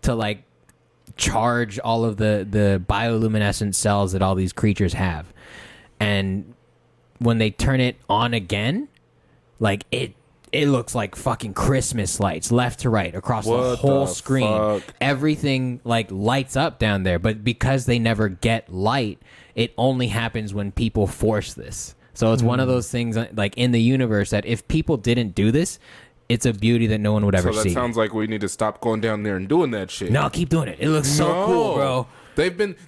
S1: to like charge all of the bioluminescent cells that all these creatures have. And when they turn it on again, like it looks like fucking Christmas lights left to right across the
S3: What
S1: whole
S3: the
S1: screen.
S3: fuck?
S1: Everything like lights up down there, but because they never get light, it only happens when people force this. So it's one of those things like in the universe that if people didn't do this, it's a beauty that no one would ever
S3: So that
S1: see.
S3: sounds like we need to stop going down there and doing that shit.
S1: No, keep doing it. It looks so
S3: No.
S1: cool, bro.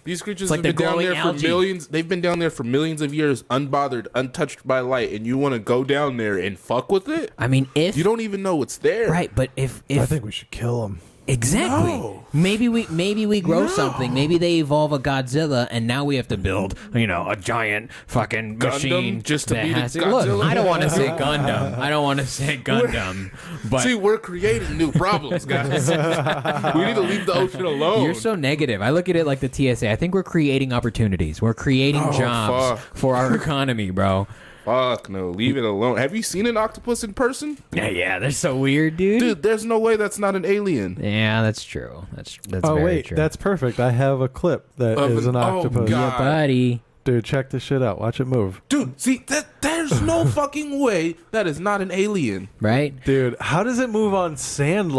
S3: These creatures
S1: like
S3: have been
S1: the
S3: down there
S1: glowing
S3: for
S1: algae.
S3: millions. They've been down there for millions of years, unbothered, untouched by light, and you want to go down there and fuck with it?
S1: I mean, if
S3: You don't even know it's there.
S1: right, but if
S2: I think we should kill him.
S1: exactly,
S3: No.
S1: maybe we grow something. Maybe they evolve a Godzilla, and now we have to build, a giant fucking
S3: Gundam
S1: machine
S3: just to
S1: that
S3: beat a
S1: has to-
S3: Godzilla?
S1: Look, I don't want to say Gundam. I don't want to say Gundam, but
S3: See, we're creating new problems, guys. We need to leave the ocean alone.
S1: you're so negative. I look at it like the TSA. I think we're creating opportunities. We're creating jobs
S3: fuck.
S1: for our economy, bro.
S3: Fuck no, leave it alone. Have you seen an octopus in person?
S1: Yeah, they're so weird, dude.
S3: Dude, there's no way that's not an alien.
S1: Yeah, that's true. That's
S2: Oh,
S1: very
S2: wait.
S1: true.
S2: That's perfect. I have a clip that
S3: Of
S2: is
S3: an-
S2: an
S3: oh,
S2: octopus.
S3: God.
S1: yeah, buddy.
S2: Dude, check this shit out. Watch it move.
S3: Dude, see, there's no fucking way that is not an alien.
S1: Right?
S2: Dude, how does it move on sand?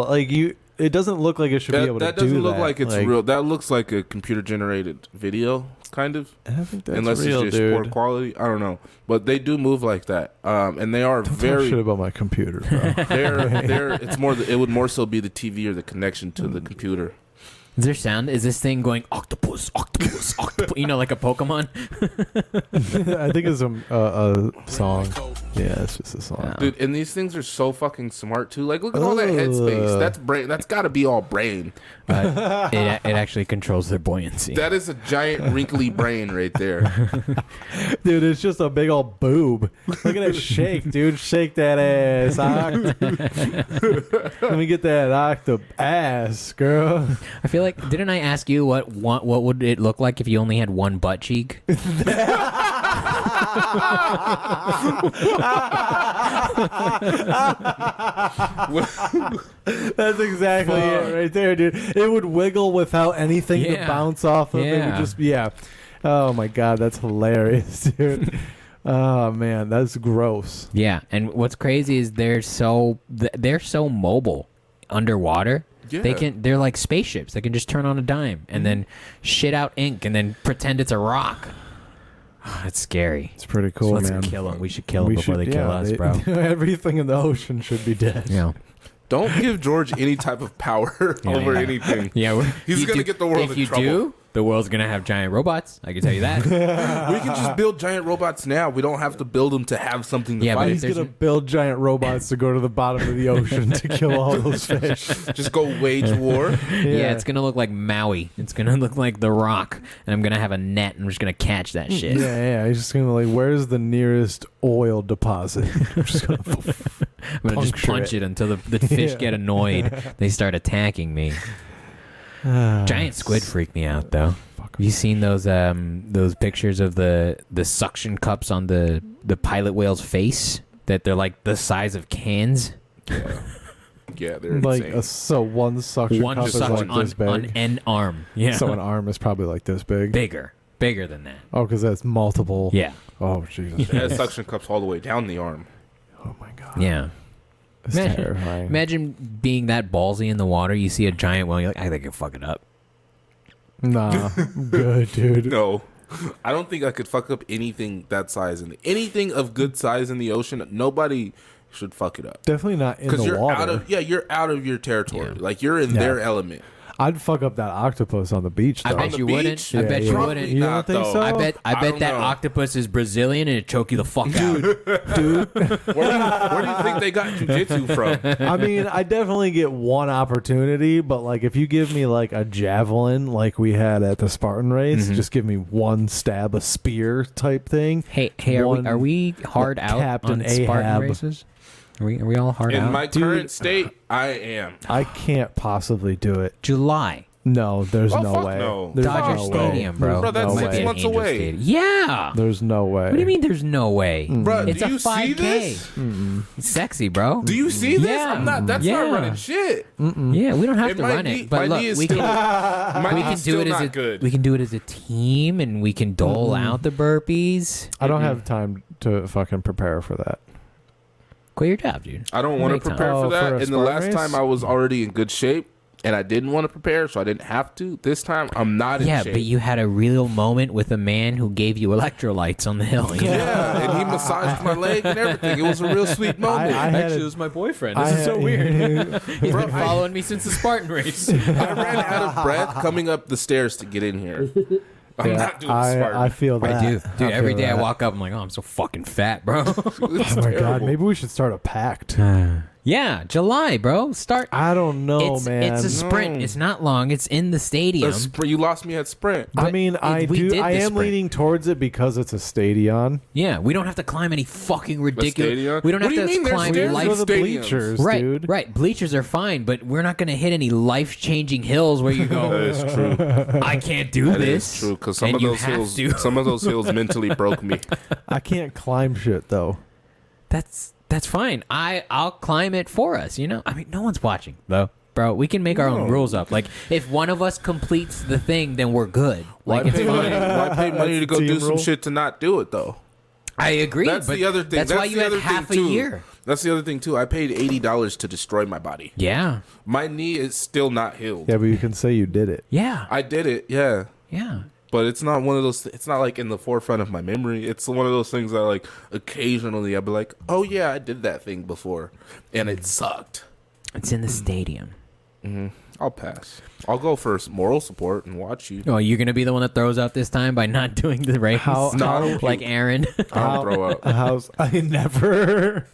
S2: It doesn't look like it should be able
S3: That
S2: to do
S3: doesn't look
S2: that.
S3: like it's real. That looks like a computer generated video, kind of.
S2: I think that's
S3: Unless
S2: real,
S3: it's just poor
S2: dude.
S3: quality. I don't know. But they do move like that. And they are
S2: Don't talk
S3: very
S2: shit about my computer, bro.
S3: they're it's more it would more so be the TV or the connection to the computer.
S1: Is there sound? Is this thing going octopus, octopus, octopus? Like a Pokemon?
S2: I think it's a song. Yeah, it's just a song.
S3: Dude, and these things are so fucking smart too. Like, look at all that headspace. That's brain. That's got to be all brain.
S1: It actually controls their buoyancy.
S3: That is a giant wrinkly brain right there.
S2: Dude, it's just a big old boob. Look at it shake, dude. Shake that ass. Let me get that octop ass, girl.
S1: I feel like, didn't I ask you what would it look like if you only had one butt cheek?
S2: That's exactly it right there, dude. It would wiggle without anything to
S1: Yeah.
S2: bounce off of. It would
S1: Yeah.
S2: just, yeah. Oh my God, that's hilarious, dude. Oh man, that's gross.
S1: Yeah, and what's crazy is they're so mobile underwater.
S3: Yeah.
S1: They're like spaceships. They can just turn on a dime and then shit out ink and then pretend it's a rock. That's scary.
S2: It's pretty cool,
S1: Let's
S2: man.
S1: kill them. We should kill them before they kill us, bro.
S2: Everything in the ocean should be dead.
S1: Yeah.
S3: Don't give George any type of power over anything.
S1: Yeah,
S3: He's going to get the world
S1: if
S3: in
S1: you
S3: trouble.
S1: do, the world's gonna have giant robots. I can tell you that.
S3: We can just build giant robots now. We don't have to buid them to have something to
S1: Yeah, but
S3: fight.
S2: He's going to build giant robots to go to the bottom of the ocean to kill all those fish.
S3: Just go wage war.
S1: Yeah, it's gonna look like Maui. It's gonna look like The Rock, and I'm gonna have a net, and I'm just gonna catch that shit.
S2: Yeah. He's just going to like, where's the nearest oil deposit? I'm just going to
S1: I'm gonna just
S2: puncture
S1: punch it until the fish
S2: Yeah.
S1: get annoyed. They start attacking me. Giant squid freak me out though. Have you seen those pictures of the suction cups on the pilot whale's face? That they're like the size of cans.
S3: Yeah, they're
S2: like
S3: insane.
S2: one suction
S1: One
S2: cup is
S1: suction
S2: like this big.
S1: on an arm. Yeah.
S2: So an arm is probably like this big.
S1: bigger than that.
S2: Oh, because that's multiple.
S1: Yeah.
S2: Oh, Jesus.
S3: It has suction cups all the way down the arm.
S2: Oh, my God.
S1: Yeah.
S2: It's
S1: Imagine-
S2: terrifying.
S1: Imagine being that ballsy in the water. You see a giant whale. You're like, I think I can fuck it up.
S2: Nah. Good, dude.
S3: No. I don't think I could fuck up anything that size. Anything of good size in the ocean, nobody should fuck it up.
S2: Definitely not in
S3: Because
S2: the
S3: you're
S2: water.
S3: out of you're out of your territory.
S1: Yeah.
S3: Like you're in
S2: Yeah.
S3: their element.
S2: I'd fuck up that octopus on the beach, though.
S1: I bet
S3: the
S1: you
S3: beach?
S1: wouldn't.
S2: Yeah,
S1: I bet
S2: yeah.
S1: you wouldn't.
S2: You don't
S3: Not,
S2: think
S3: though.
S2: so?
S1: I bet
S3: I don't
S1: that
S3: know.
S1: octopus is Brazilian and it'd choke you the fuck out.
S3: Where do you think they got Jiu-Jitsu from?
S2: I mean, I definitely get one opportunity, but like if you give me like a javelin like we had at the Spartan race, just give me one stab, a spear type thing.
S1: Hey,
S2: One-
S1: are we hard out
S2: Captain
S1: on Spartan
S2: Ahab.
S1: races? Are we all hard
S3: In
S1: out?
S3: my current state, I am.
S2: I can't possibly do it.
S1: July.
S2: No, there's
S3: Oh,
S2: no
S3: fuck
S2: way.
S3: no.
S2: There's
S1: Dodger
S2: no
S1: Stadium,
S2: way.
S1: bro.
S3: Bro, that's
S2: no
S3: 6
S2: way.
S3: months
S1: Angel
S3: away.
S1: Stadium. Yeah.
S2: There's no way.
S1: What do you mean there's no way?
S3: Bro,
S1: It's
S3: do
S1: a
S3: you
S1: 5K.
S3: see this?
S1: It's sexy, bro.
S3: Do you see this?
S1: Yeah.
S3: I'm not. That's
S1: Yeah.
S3: not running shit.
S1: Yeah, we don't have
S3: It
S1: to
S3: might
S1: run
S3: be-
S1: it, but
S3: my
S1: look,
S3: knee is
S1: we
S3: still-
S1: can
S3: My
S1: we
S3: knee's
S1: can do
S3: still
S1: it as
S3: not
S1: a
S3: good.
S1: we can do it as a team, and we can dole out the burpees.
S2: I don't have time to fucking prepare for that.
S1: Quit your job, dude.
S3: I don't want to
S1: Make time.
S3: prepare
S2: Oh,
S3: for that.
S2: for a
S3: And the
S2: Spartan
S3: last
S2: race?
S3: time I was already in good shape, and I didn't want to prepare, so I didn't have to. This time, I'm not in
S1: Yeah,
S3: shape.
S1: but you had a real moment with a man who gave you electrolytes on the hill. You know?
S3: Yeah, and he massaged my leg and everything. It was a real sweet moment.
S2: I had
S1: Actually,
S2: a-
S1: it was my boyfriend.
S2: I
S1: This is so
S2: had-
S1: weird. He's
S3: Bro,
S1: been following me since the Spartan race.
S3: I ran out of breath coming up the stairs to get in here. I'm
S2: Yeah,
S3: not doing the
S2: I
S3: Spartan.
S2: feel that.
S1: I do. Dude, every
S2: feel
S1: day I
S2: that.
S1: walk up, I'm like, oh, I'm so fucking fat, bro.
S2: Oh my God, maybe we should start a pact.
S1: Yeah, July, bro. Start.
S2: I don't know,
S1: it's,
S2: man.
S1: It's a sprint.
S3: No.
S1: It's not long. It's in the stadium.
S3: You lost me at sprint.
S2: I
S1: but
S2: mean, I
S1: we
S2: do.
S1: did
S2: I
S1: the
S2: am
S1: sprint.
S2: leaning towards it because it's a stadion.
S1: Yeah, we don't have to climb any fucking ridiculous.
S3: stadium?
S1: We don't
S3: What
S1: have
S3: do you
S1: to
S3: mean there's
S1: climb
S3: stairs?
S1: life.
S2: Go to the
S3: stadiums.
S2: bleachers,
S1: Right,
S2: dude.
S1: right. Bleachers are fine, but we're not going to hit any life-changing hills where you
S3: That
S1: go.
S3: is true.
S1: I can't do
S3: That
S1: this.
S3: is true because some
S1: And
S3: of
S1: you
S3: those
S1: have
S3: hills,
S1: to.
S3: some of those hills mentally broke me.
S2: I can't climb shit though.
S1: That's fine. I'll climb it for us. You know. I mean, no one's watching though, bro. We can make our own rules up. Like, if one of us completes the thing, then we're good.
S3: Why
S1: Like, it's
S3: pay money?
S1: fine.
S3: Why pay money to go
S2: Team
S3: do some
S2: rule.
S3: shit to not do it though?
S1: I agree.
S3: That's
S1: but
S3: the other thing.
S1: That's why you
S3: the
S1: have
S3: other
S1: half a
S3: thing, too.
S1: year.
S3: That's the other thing too. I paid $80 to destroy my body.
S1: Yeah.
S3: My knee is still not healed.
S2: Yeah, but you can say you did it.
S1: Yeah.
S3: I did it, yeah.
S1: Yeah.
S3: But it's not one of those. It's not like in the forefront of my memory. It's one of those things that like occasionally I'll be like, oh yeah, I did that thing before, and it sucked.
S1: It's in the stadium.
S3: I'll pass. I'll go for moral support and watch you.
S1: Oh, you're gonna be the one that throws out this time by not doing the race,
S2: How-
S3: No.
S1: like Aaron.
S3: I'll throw up.
S2: How's I never.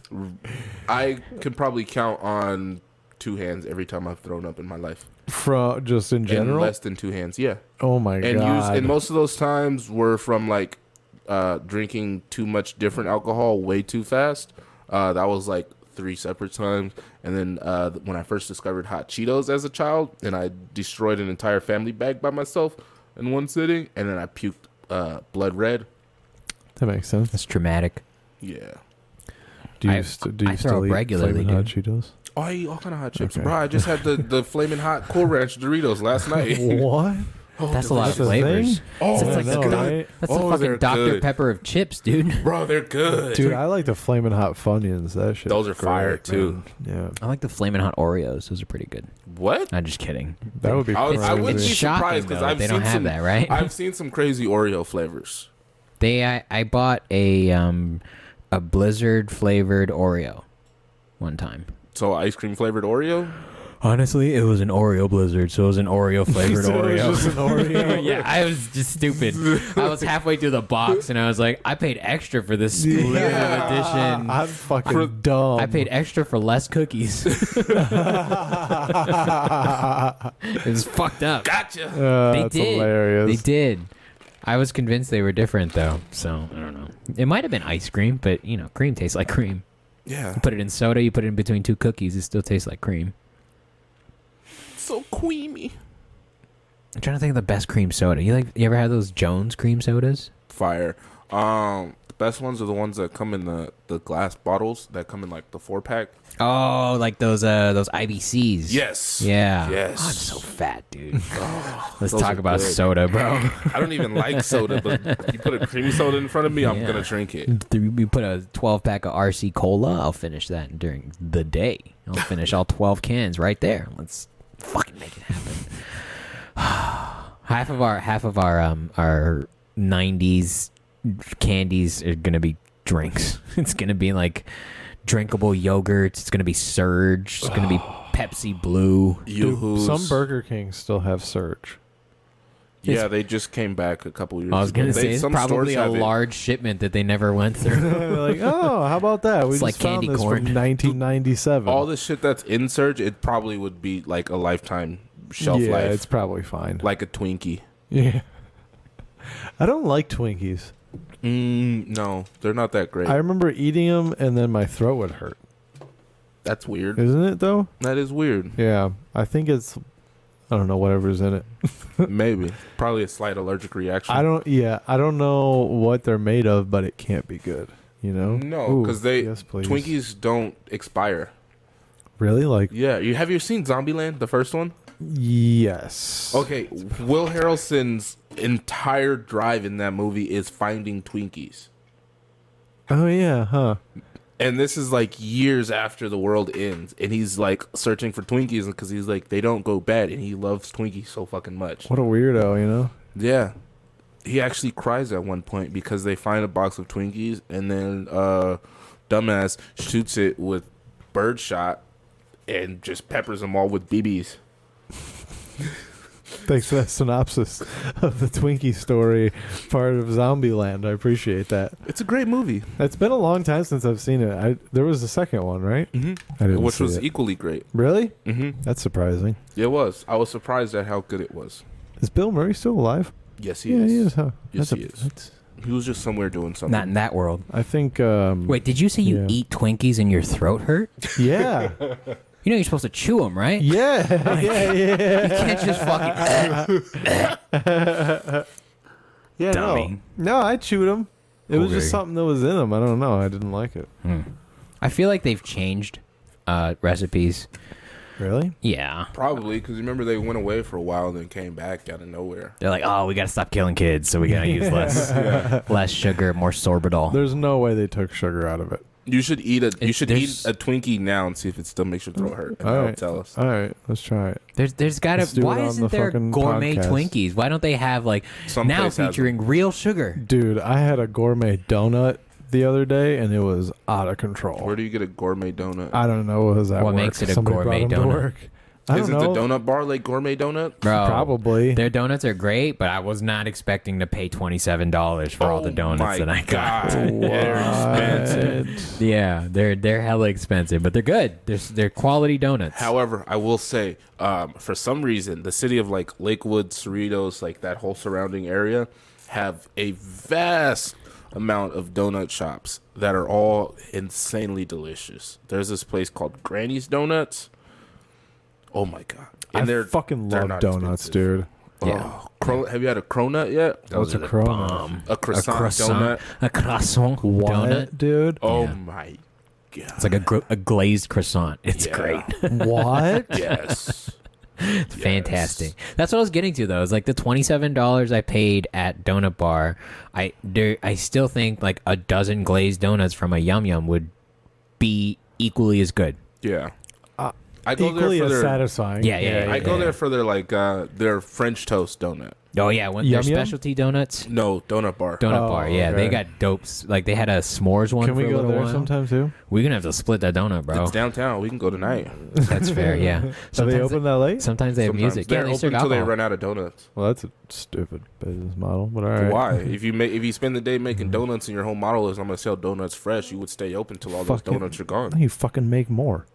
S3: I can probably count on 2 hands every time I've thrown up in my life.
S2: From just in
S3: In
S2: general.
S3: less than 2 hands, yeah.
S2: Oh my God.
S3: And most of those times were from like drinking too much different alcohol way too fast. That was like 3 separate times. And then when I first discovered hot Cheetos as a child, and I destroyed an entire family bag by myself in one sitting, and then I puked blood red.
S2: That makes sense.
S1: That's traumatic.
S3: Yeah.
S2: Do you,
S1: I-
S2: do you
S1: I throw
S2: still
S1: up
S2: eat
S1: regularly,
S2: Flamin' Hot Cheetos?
S3: Oh, I eat all kind of hot chips.
S2: Okay.
S3: Bro, I just had the Flamin' Hot Cool Ranch Doritos last night.
S2: What?
S1: That's a lot of
S2: That's a
S1: flavors.
S2: thing?
S3: Oh,
S1: That's like
S2: no,
S1: the
S2: right?
S1: That's
S3: Oh,
S1: the fucking
S3: they're
S1: Dr.
S3: good.
S1: Pepper of chips, dude.
S3: Bro, they're good.
S2: Dude, I like the Flamin' Hot Funyuns. That shit.
S3: Those
S2: is
S3: are fire,
S2: great,
S3: too.
S2: man. Yeah.
S1: I like the Flamin' Hot Oreos. Those are pretty good.
S3: What?
S1: I'm just kidding.
S2: That would be
S3: I
S2: crazy.
S3: wouldn't be
S1: It's shocking,
S3: surprised because
S1: though,
S3: I've
S1: they
S3: seen
S1: don't have
S3: some.
S1: that, right?
S3: I've seen some crazy Oreo flavors.
S1: I bought a Blizzard flavored Oreo one time.
S3: So ice cream flavored Oreo?
S1: Honestly, it was an Oreo Blizzard, so it was an Oreo flavored Oreo.
S2: It was just an Oreo.
S1: Yeah, I was just stupid. I was halfway through the box, and I was like, I paid extra for this limited edition.
S2: I'm fucking dumb.
S1: I paid extra for less cookies. It was fucked up.
S3: Gotcha.
S2: That's hilarious.
S1: They did. I was convinced they were different, though, so I don't know. It might have been ice cream, but, cream tastes like cream.
S3: Yeah.
S1: You put it in soda, you put it in between two cookies, it still tastes like cream.
S3: So creamy.
S1: I'm trying to think of the best cream soda. You ever had those Jones cream sodas?
S3: Fire. The best ones are the ones that come in the glass bottles that come in like the 4-pack.
S1: Oh, like those IBCs.
S3: Yes.
S1: Yeah.
S3: Yes.
S1: Oh, I'm so fat, dude. Let's
S3: those
S1: talk
S3: are
S1: about
S3: good.
S1: soda, bro.
S3: I don't even like soda, but you put a creamy soda in front of me, I'm
S1: Yeah.
S3: gonna drink it.
S1: We put a 12-pack of RC Cola. I'll finish that during the day. I'll finish all 12 cans right there. Let's fucking make it happen. half of our 90s candies are gonna be drinks. It's gonna be like drinkable yogurts. It's gonna be Surge. It's gonna be Pepsi Blue.
S3: Yoo-hoos.
S2: Some Burger Kings still have Surge.
S3: Yeah, they just came back a couple years ago.
S1: I was gonna say it's
S3: some
S1: probably
S3: stores
S1: a
S3: have it.
S1: large shipment that they never went through.
S2: They're like, oh, how about that? We
S1: It's
S2: just
S1: like
S2: found
S1: candy
S2: this
S1: corn.
S2: from 1997.
S3: All the shit that's in Surge, it probably would be like a lifetime shelf
S2: yeah,
S3: life.
S2: it's probably fine.
S3: Like a Twinkie.
S2: Yeah. I don't like Twinkies.
S3: No, they're not that great.
S2: I remember eating them and then my throat would hurt.
S3: That's weird.
S2: Isn't it though?
S3: That is weird.
S2: Yeah. I think it's, I don't know, whatever's in it.
S3: Maybe. Probably a slight allergic reaction.
S2: I don't know what they're made of, but it can't be good. You know?
S3: No, because
S2: yes, please.
S3: Twinkies don't expire.
S2: Really? Like,
S3: Yeah, have you seen Zombieland, the first one?
S2: yes.
S3: Okay, Will Harrelson's entire drive in that movie is finding Twinkies.
S2: Oh yeah, huh?
S3: And this is like years after the world ends, and he's like searching for Twinkies because he's like, they don't go bad, and he loves Twinkies so fucking much.
S2: What a weirdo, you know?
S3: Yeah. He actually cries at one point because they find a box of Twinkies, and then dumbass shoots it with birdshot and just peppers them all with BBs.
S2: Thanks for that synopsis of the Twinkie story, part of Zombieland. I appreciate that.
S3: It's a great movie.
S2: It's been a long time since I've seen it. There was a second one, right?
S3: Mm-hmm.
S2: I didn't
S3: Which
S2: see
S3: was
S2: it.
S3: equally great.
S2: Really?
S3: Mm-hmm.
S2: That's surprising.
S3: It was. I was surprised at how good it was.
S2: Is Bill Murray still alive?
S3: Yes, he is.
S2: He is, huh?
S3: Yes, he is. He was just somewhere doing something.
S1: Not in that world.
S2: I think.
S1: Wait, did you say you
S2: yeah.
S1: eat Twinkies and your throat hurt?
S2: Yeah.
S1: You know you're supposed to chew them, right?
S2: Yeah. Yeah.
S1: You can't just fucking.
S2: Yeah.
S1: Dummy.
S2: No, I chewed them. It was just
S1: Okay.
S2: something that was in them. I don't know. I didn't like it.
S1: I feel like they've changed recipes.
S2: Really?
S1: Yeah.
S3: Probably, because remember they went away for a while and then came back out of nowhere.
S1: They're like, oh, we got to stop killing kids, so we got to use less sugar, more sorbitol.
S2: There's no way they took sugar out of it.
S3: You should eat a
S1: There's-
S3: Twinkie now and see if it still makes your throat hurt. And
S2: All
S3: that'll
S2: right.
S3: tell us.
S2: All right. Let's try it.
S1: There's got
S2: Let's
S1: to.
S2: do it
S1: Why
S2: on
S1: isn't
S2: the
S1: there
S2: fucking
S1: gourmet
S2: podcast.
S1: Twinkies? Why don't they have like
S3: Some
S1: now
S3: place has
S1: featuring real sugar?
S2: Dude, I had a gourmet donut the other day, and it was out of control.
S3: Where do you get a gourmet donut?
S2: I don't know. It was at
S1: What
S2: work.
S1: makes it a
S2: Somebody
S1: gourmet
S2: brought 'em to
S1: donut?
S2: work. I
S3: Is it
S2: don't know.
S3: the donut bar like gourmet donut?
S1: Bro,
S2: Probably.
S1: their donuts are great, but I was not expecting to pay $27 for all the donuts that I got.
S3: They're expensive.
S1: Yeah, they're hella expensive, but they're good. They're quality donuts.
S3: However, I will say, for some reason, the city of like Lakewood, Cerritos, like that whole surrounding area, have a vast amount of donut shops that are all insanely delicious. There's this place called Granny's Donuts. Oh my god! And
S2: I fucking
S3: they're
S2: love
S3: not
S2: donuts,
S3: expensive.
S2: dude.
S1: Yeah.
S3: Have you had a cronut yet?
S2: What's a cronut?
S3: A croissant donut.
S1: A croissant
S2: What,
S1: donut.
S2: dude?
S3: Oh
S1: Yeah.
S3: my god!
S1: It's like a glazed croissant. It's
S3: Yeah.
S1: great.
S2: What?
S3: Yes.
S1: It's fantastic. That's what I was getting to though. It's like the $27 I paid at Donut Bar. I still think like a dozen glazed donuts from a Yum Yum would be equally as good.
S3: Yeah. I go
S2: equally
S3: there for
S2: as
S3: their,
S2: satisfying.
S1: Yeah.
S3: I go there for their French toast donut.
S1: Oh yeah, when
S2: Yum
S1: their
S2: Yum?
S1: specialty donuts.
S3: No, donut bar.
S1: Donut
S2: Oh,
S1: bar, yeah,
S2: okay.
S1: they got dopes. Like they had a s'mores one.
S2: Can we
S1: for a
S2: go
S1: little
S2: there
S1: while.
S2: sometime too?
S1: We're gonna have to split that donut, bro.
S3: It's downtown. We can go tonight.
S1: That's fair, yeah.
S2: Are they
S1: Sometimes
S2: open that late?
S1: Sometimes they have
S3: Sometimes.
S1: music.
S3: They're
S1: Yeah, they
S3: open
S1: serve
S3: until they
S1: alcohol.
S3: run out of donuts.
S2: Well, that's a stupid business model, but all right.
S3: Why? If you spend the day making donuts and your whole model is I'm gonna sell donuts fresh, you would stay open till all those
S2: Fucking-
S3: donuts are gone.
S2: You fucking make more.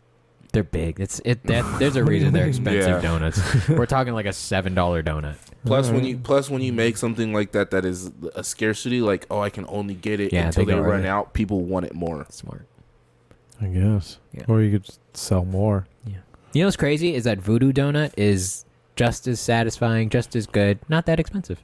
S1: They're big. There's a reason they're expensive
S3: Yeah.
S1: donuts. We're talking like a $7 donut.
S3: Plus, when you make something like that is a scarcity, like I can only get it
S1: Yeah,
S3: until
S1: they
S3: they
S1: go
S3: run
S1: early.
S3: out. People want it more.
S1: Smart.
S2: I guess.
S1: Yeah.
S2: Or you could just sell more.
S1: Yeah. You know what's crazy is that Voodoo donut is just as satisfying, just as good, not that expensive.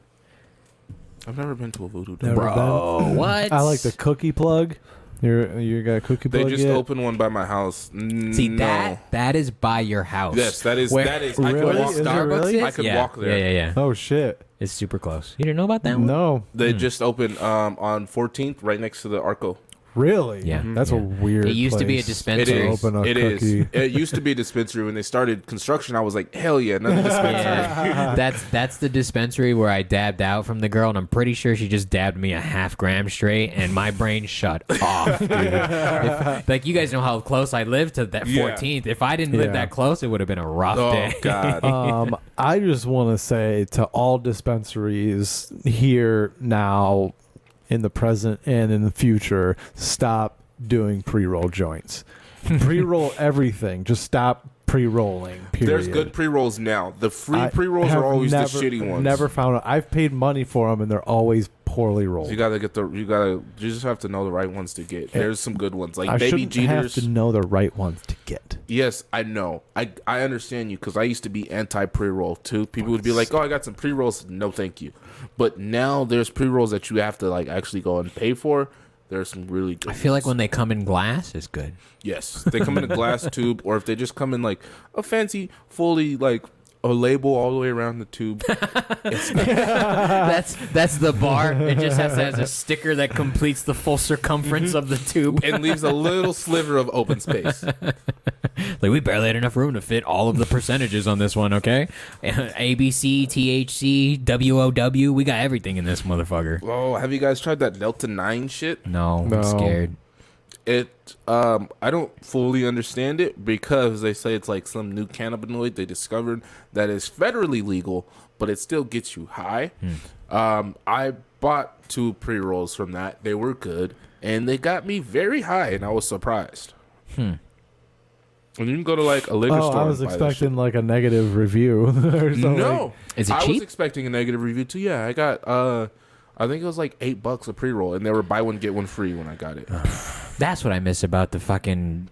S3: I've never been to a Voodoo
S2: Never
S3: donut.
S1: Bro, what?
S2: I like the cookie plug. You got a cookie
S3: They
S2: plug
S3: just
S2: yet?
S3: opened one by my house.
S1: See
S3: No.
S1: that is by your house.
S3: Yes, that is.
S1: Where-
S3: That is.
S2: Really?
S3: I could walk.
S2: Is it
S1: Starbucks
S2: really?
S1: is?
S3: I could
S1: yeah.
S3: walk there.
S1: Yeah.
S2: Oh shit!
S1: It's super close. You didn't know about that one?
S2: No,
S3: They just opened on 14th, right next to the Arco.
S2: really?
S1: Yeah.
S2: That's a weird.
S1: It used to be a
S2: place.
S3: It
S1: dispensary.
S3: is.
S2: Open a
S3: It is.
S2: cookie.
S3: It used to be a dispensary when they started construction. I was like, hell yeah, another dispensary.
S1: Yeah. That's the dispensary where I dabbed out from the girl, and I'm pretty sure she just dabbed me a half gram straight, and my brain shut off, dude. Like, you guys know how close I lived to that
S3: Yeah.
S1: 14th. If I didn't live
S2: Yeah.
S1: that close, it would have been a rough
S3: Oh
S1: day.
S3: God.
S2: I just want to say to all dispensaries here now, in the present and in the future, stop doing pre-roll joints. Pre-roll everything. Just stop pre-rolling. Period.
S3: There's good pre-rolls now. The free
S2: I
S3: pre-rolls
S2: have
S3: are always
S2: never,
S3: the shitty ones.
S2: Never found it. I've paid money for them, and they're always poorly rolled.
S3: You just have to know the right ones to get. There's some good ones like
S2: I
S3: Baby
S2: shouldn't have
S3: Jeters.
S2: to know the right ones to get.
S3: Yes, I know. I understand you because I used to be anti pre-roll too. People would be like, "Oh, I got some pre-rolls." No, thank you. But now there's pre-rolls that you have to like actually go and pay for. There's some really good.
S1: I feel like
S3: ones.
S1: when they come in glass, it's good.
S3: Yes, they come in a glass tube, or if they just come in like a fancy, fully like a label all the way around the tube.
S1: That's the bar. It just has a sticker that completes the full circumference of the tube.
S3: And leaves a little sliver of open space.
S1: Like, we barely had enough room to fit all of the percentages on this one, okay? ABC, THC, WOW, we got everything in this motherfucker.
S3: Oh, have you guys tried that Delta 9 shit?
S1: No,
S2: No.
S1: I'm scared.
S3: I don't fully understand it because they say it's like some new cannabinoid they discovered that is federally legal, but it still gets you high. I bought 2 pre-rolls from that. They were good, and they got me very high, and I was surprised. And you can go to like a liquor store.
S2: I was
S3: and buy that
S2: expecting like a negative review or
S3: shit.
S2: something.
S3: No,
S1: Is it
S3: I
S1: cheap?
S3: was expecting a negative review too. Yeah, I got. I think it was like $8 a pre-roll, and they were buy one get one free when I got it.
S1: That's what I miss about the fucking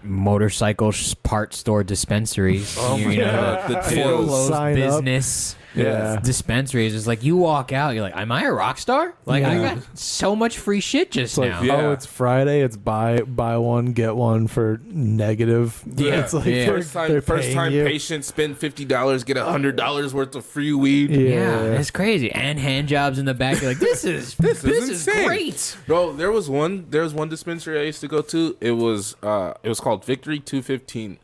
S1: motorcycle part store dispensaries.
S3: Oh my God, the
S1: full
S3: deals.
S1: closed
S2: Sign up.
S1: business.
S2: Yeah.
S1: Dispensaries is like, you walk out, you're like, am I a rock star? Like, I
S2: Yeah.
S1: got so much free shit just
S2: It's like,
S1: now.
S3: Yeah.
S2: oh, it's Friday. It's buy one get one for negative.
S1: Yeah.
S2: It's like
S1: Yeah.
S3: First time
S2: paying you.
S3: patient spend $50, get $100 worth of free weed.
S1: Yeah, it's crazy. And hand jobs in the back. You're like, this is
S3: insane.
S1: great.
S3: Bro, there was one dispensary I used to go to. It was called Victory 215.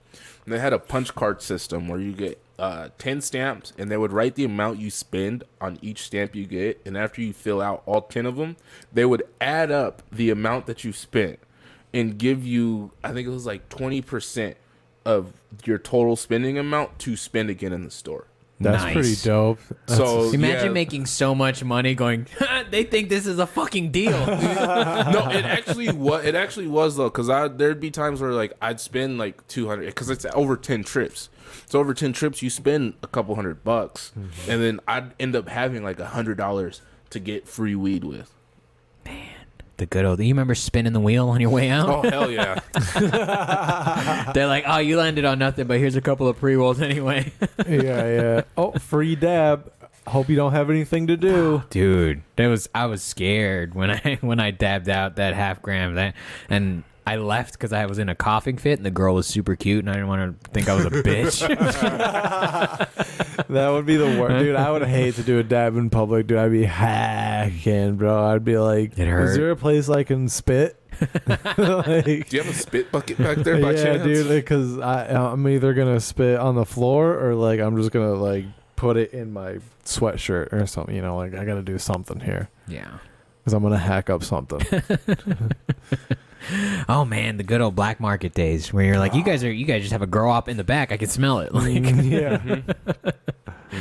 S3: And they had a punch card system where you get 10 stamps, and they would write the amount you spend on each stamp you get, and after you fill out all 10 of them, they would add up the amount that you spent and give you, I think it was like 20% of your total spending amount to spend again in the store.
S2: That's
S1: Nice.
S2: pretty dope.
S3: So
S1: Imagine
S3: yeah.
S1: making so much money going, they think this is a fucking deal.
S3: No, it actually was though, because there'd be times where like I'd spend like 200 because it's over 10 trips. So over 10 trips, you spend a couple $100, and then I'd end up having like $100 to get free weed with.
S1: The good old, you remember spinning the wheel on your way out?
S3: Oh hell yeah!
S1: They're like, oh, you landed on nothing, but here's a couple of pre-rolls anyway.
S2: Yeah. Oh, free dab. Hope you don't have anything to do.
S1: Dude, I was scared when I dabbed out that half gram and I left because I was in a coughing fit and the girl was super cute and I didn't want to think I was a bitch.
S2: That would be the worst, dude. I would hate to do a dab in public, dude. I'd be hacking, bro. I'd be like,
S1: It hurt.
S2: is there a place I can spit? Like,
S3: Do you have a spit bucket back there by
S2: yeah,
S3: chance?
S2: dude, because I'm either gonna spit on the floor or like I'm just gonna like put it in my sweatshirt or something. You know, like I gotta do something here
S1: Yeah.
S2: because I'm gonna hack up something.
S1: Oh man, the good old black market days where you're like, you guys just have a grow up in the back. I can smell it. Like,
S2: Yeah.